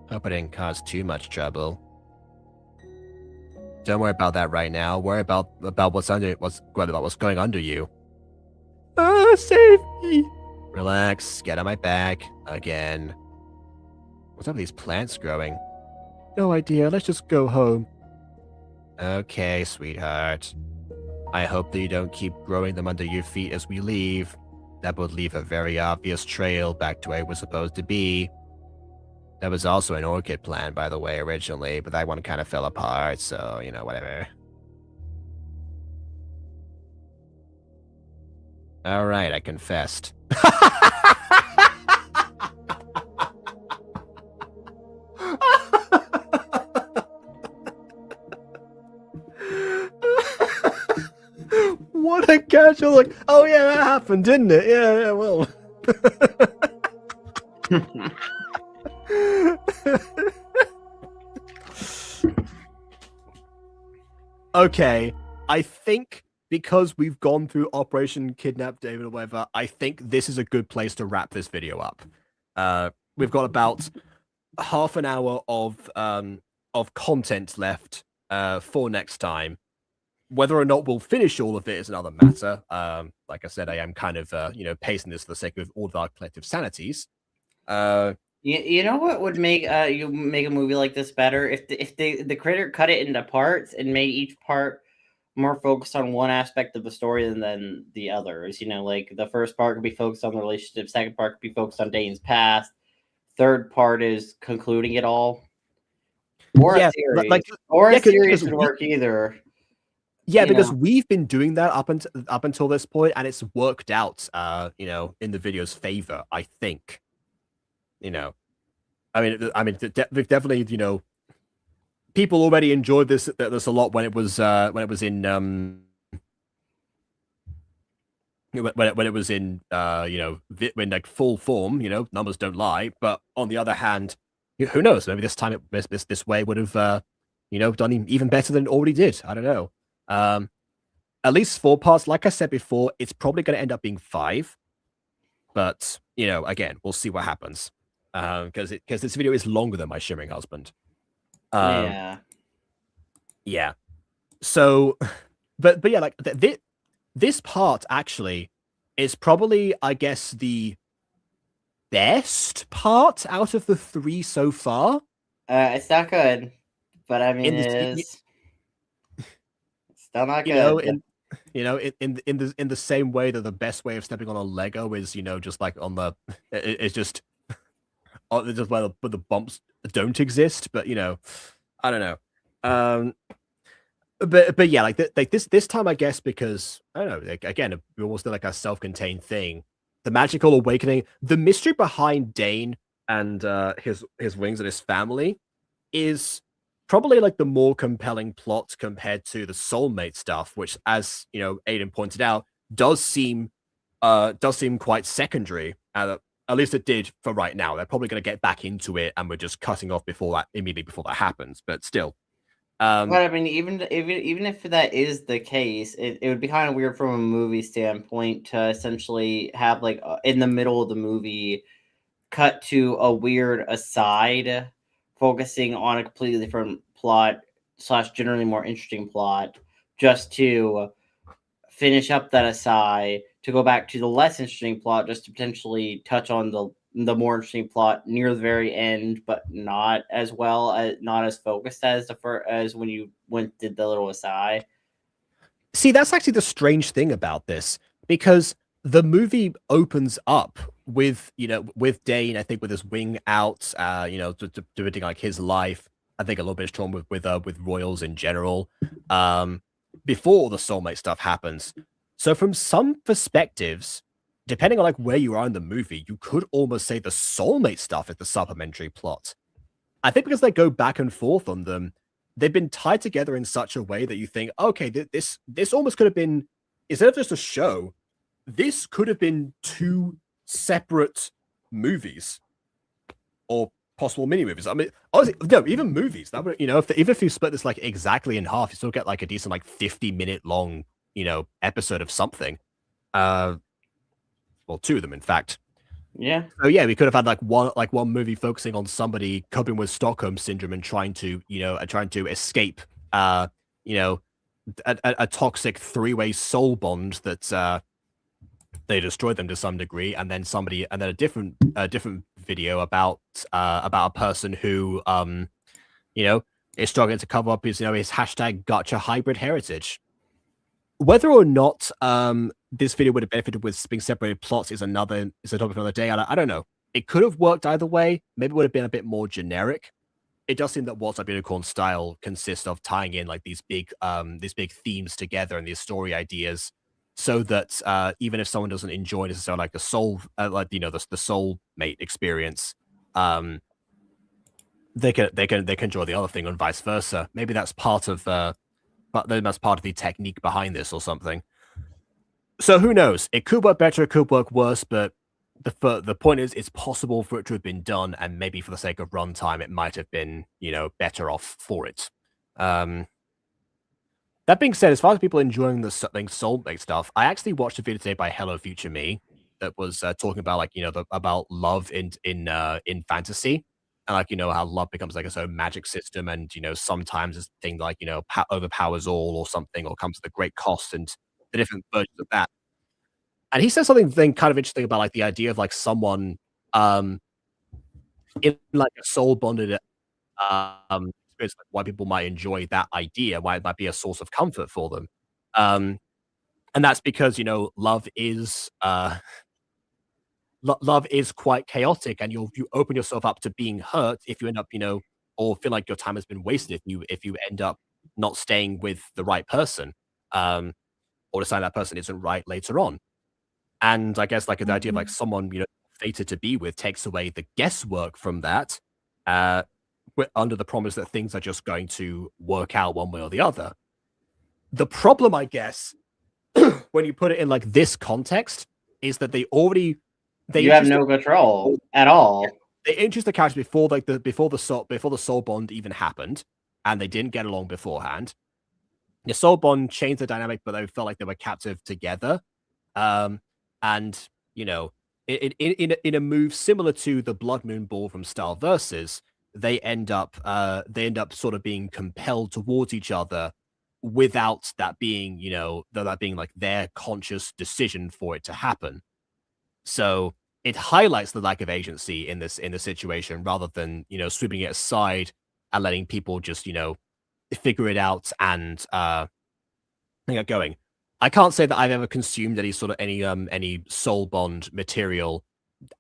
S1: Hope I didn't cause too much trouble. Don't worry about that right now. Worry about what's going under you. Save me! Relax, get on my back. Again. What's up with these plants growing? No idea, let's just go home. Okay, sweetheart. I hope that you don't keep growing them under your feet as we leave. That would leave a very obvious trail back to where we're supposed to be. That was also an orchid plant, by the way, originally, but that one kind of fell apart, so, you know, whatever. Alright, I confessed. What a casual, like, oh yeah, that happened, didn't it? Yeah, well. Okay, I think because we've gone through Operation Kidnap David or whatever, I think this is a good place to wrap this video up. We've got about half an hour of content left for next time. Whether or not we'll finish all of it is another matter. Like I said, I am kind of pacing this for the sake of all of our collective sanities.
S4: You know what would make you make a movie like this better? If the creator cut it into parts and made each part more focused on one aspect of the story than the others. You know, like the first part could be focused on the relationship, second part could be focused on Dane's past, third part is concluding it all. Or a series. A series would work either.
S1: Yeah, because we've been doing that up until this point, and it's worked out, in the video's favor, I think. I mean, we've definitely, people already enjoyed this a lot when it was in when it was in when like full form. Numbers don't lie. But on the other hand, who knows? Maybe this time this way would have done even better than it already did. I don't know. At least 4 parts. Like I said before, it's probably going to end up being 5. But again, we'll see what happens. Because this video is longer than my Shimmering Husband.
S4: Yeah.
S1: So, but yeah, like this part actually is probably, I guess, the best part out of the 3 so far.
S4: It's not good, but I mean, it's still not good.
S1: In the same way that the best way of stepping on a Lego is, just like on the, it's just where the bumps don't exist. But I don't know. But yeah, like this time, I guess, because I don't know. Like, again, we almost did like a self-contained thing. The magical awakening, the mystery behind Dane and his wings and his family is probably like the more compelling plot compared to the soulmate stuff, which, as Aiden pointed out, does seem quite secondary. At least it did for right now. They're probably going to get back into it, and we're just cutting off immediately before that happens. But still,
S4: but I mean, even if that is the case, it would be kind of weird from a movie standpoint to essentially have like in the middle of the movie cut to a weird aside focusing on a completely different plot / generally more interesting plot, just to finish up that aside, to go back to the less interesting plot, just to potentially touch on the more interesting plot near the very end, but not as focused as when you did the little aside.
S1: See, that's actually the strange thing about this, because the movie opens up with, with Dane, I think, with his wing out, depicting like his life. I think a little bit strong with royals in general, before the soulmate stuff happens. So from some perspectives, depending on like where you are in the movie, you could almost say the soulmate stuff is the supplementary plot. I think because they go back and forth on them, they've been tied together in such a way that you think, okay, this almost could have been, instead of just a show, this could have been two separate movies or possible mini movies. I mean, honestly, no, even movies. That would, even if you split this like exactly in half, you still get like a decent like 50-minute long, episode of something. Well, two of them, in fact.
S4: Yeah.
S1: So yeah, we could have had like one movie focusing on somebody coping with Stockholm syndrome and trying to escape a toxic three-way soul bond that they destroyed them to some degree, and then a different video about a person who is struggling to cover up his his hashtag Gacha hybrid heritage. Whether or not this video would have benefited with being separated plots is a topic for another day. I don't know. It could have worked either way. Maybe it would have been a bit more generic. It does seem that What's Up Unicorn style consists of tying in like these big themes together and these story ideas, so that even if someone doesn't enjoy necessarily like the soul, the soulmate experience, they can enjoy the other thing and vice versa. Maybe that's part of that's part of the technique behind this or something. So who knows? It could work better, it could work worse, but the point is, it's possible for it to have been done, and maybe for the sake of runtime, it might have been, better off for it. That being said, as far as people enjoying the soulmate stuff, I actually watched a video today by Hello Future Me that was talking about like about love in fantasy, and like how love becomes like its own magic system, and sometimes it's thing like overpowers all or something, or comes at a great cost, and the different versions of that. And he said something kind of interesting about like the idea of like someone in like a soul bonded experience, like why people might enjoy that idea, why it might be a source of comfort for them. And that's because love is love is quite chaotic, and you open yourself up to being hurt if you end up or feel like your time has been wasted if you end up not staying with the right person, or decide that person isn't right later on. And I guess like the idea of like someone fated to be with takes away the guesswork from that, under the promise that things are just going to work out one way or the other. The problem, I guess, when you put it in like this context, is that you
S4: have no control at all.
S1: They introduced the characters before like before the soul bond even happened, and they didn't get along beforehand. The soul bond changed the dynamic, but they felt like they were captive together. And in a move similar to the Blood Moon Ballroom style verses, they end up sort of being compelled towards each other without that being that being like their conscious decision for it to happen. So it highlights the lack of agency in this situation, rather than sweeping it aside and letting people just figure it out and get going. I can't say that I've ever consumed any sort of any soul bond material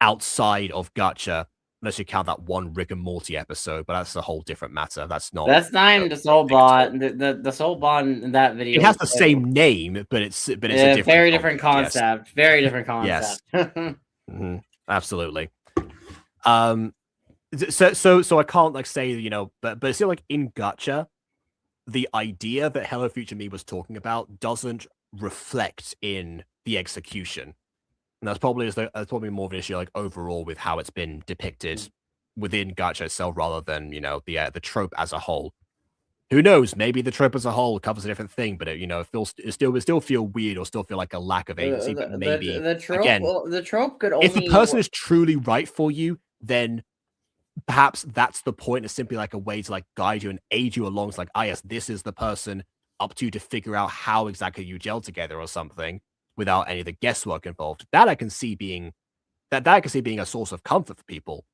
S1: outside of Gacha, unless you count that one Rick and Morty episode, but that's a whole different matter. That's not
S4: even the soul bond. The soul bond in that video.
S1: It has the same name, but it's a
S4: very different concept. Yes. Very different concept.
S1: Yes. Absolutely. So I can't like say but it's still like in Gacha, the idea that Hello Future Me was talking about doesn't reflect in the execution, and that's probably more of an issue like overall with how it's been depicted within Gacha itself, rather than the trope as a whole. Who knows? Maybe the trope as a whole covers a different thing, but it still feel weird, or still feel like a lack of agency. But maybe
S4: the trope,
S1: again,
S4: the trope could only,
S1: if the person is truly right for you, then perhaps that's the point. It's simply like a way to like guide you and aid you along. It's like, yes, this is the person, up to you to figure out how exactly you gel together or something, without any of the guesswork involved. That I can see being a source of comfort for people.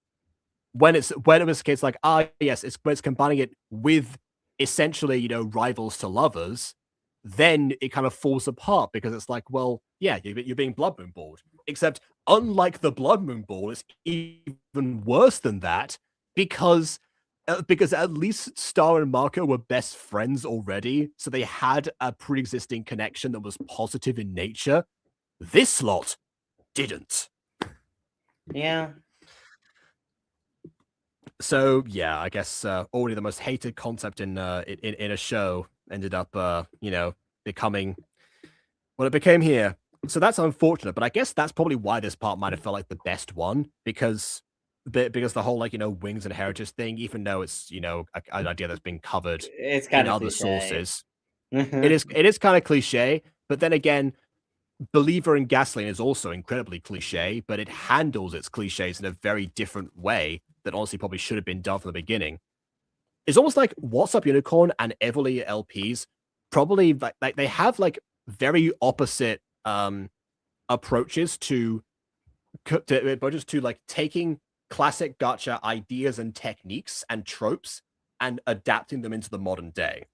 S1: When it was a case like, yes, it's combining it with essentially rivals to lovers, then it kind of falls apart, because it's like, well, yeah, you're being Blood Moon Balled. Except, unlike the Blood Moon Ball, it's even worse than that because at least Star and Marco were best friends already, so they had a pre-existing connection that was positive in nature. This lot didn't.
S4: Yeah.
S1: So yeah, I guess already the most hated concept in a show ended up becoming what it became here. So that's unfortunate, but I guess that's probably why this part might have felt like the best one because the whole wings and heritage thing, even though it's an idea that's been covered
S4: It's kind
S1: in
S4: of
S1: other
S4: cliche.
S1: sources, it is kind of cliche. But then again, Believer in Gasoline is also incredibly cliche, but it handles its cliches in a very different way that honestly probably should have been done from the beginning. It's almost like What's Up Unicorn and Evoli LPs probably like they have like very opposite approaches to like taking classic gacha ideas and techniques and tropes and adapting them into the modern day.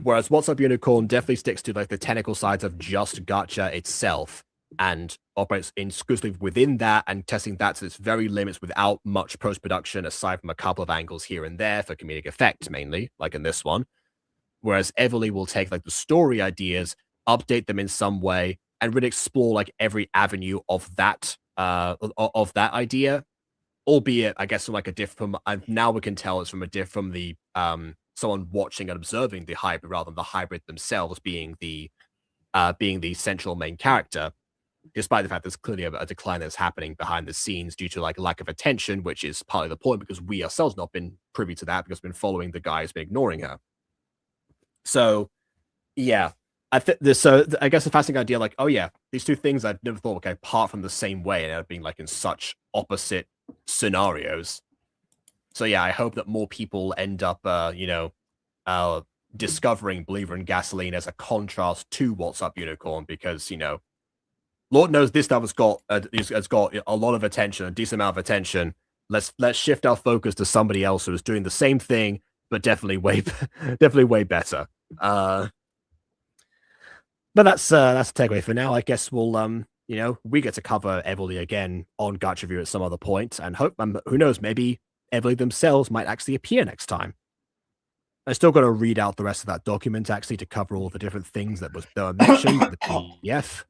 S1: Whereas What's Up Unicorn definitely sticks to like the technical sides of just gacha itself and operates exclusively within that and testing that to its very limits without much post-production aside from a couple of angles here and there for comedic effect mainly, like in this one. Whereas Evoli will take like the story ideas, update them in some way, and really explore like every avenue of that idea, albeit I guess from like a different. Now we can tell it's from the someone watching and observing the hybrid rather than the hybrid themselves being the central main character. Despite the fact there's clearly a decline that's happening behind the scenes due to like lack of attention, which is partly the point because we ourselves not been privy to that because we've been following the guy who's been ignoring her. So, yeah, I guess the fascinating idea, like, oh yeah, these two things I'd never thought would apart from the same way and end up being like in such opposite scenarios. So yeah, I hope that more people end up, discovering Believer in Gasoline as a contrast to What's Up Unicorn because Lord knows this stuff has got a lot of attention, a decent amount of attention. Let's shift our focus to somebody else who is doing the same thing, but definitely way better. But that's a takeaway for now. I guess we'll we get to cover Evoli again on Gacha Review at some other point, and hope who knows, maybe Evoli themselves might actually appear next time. I still got to read out the rest of that document actually to cover all the different things that were mentioned in the PDF.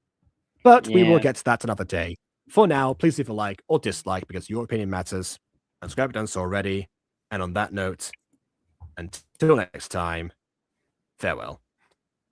S1: But we will get to that another day. For now, please leave a like or dislike because your opinion matters. And subscribe if you've done so already. And on that note, until next time, farewell.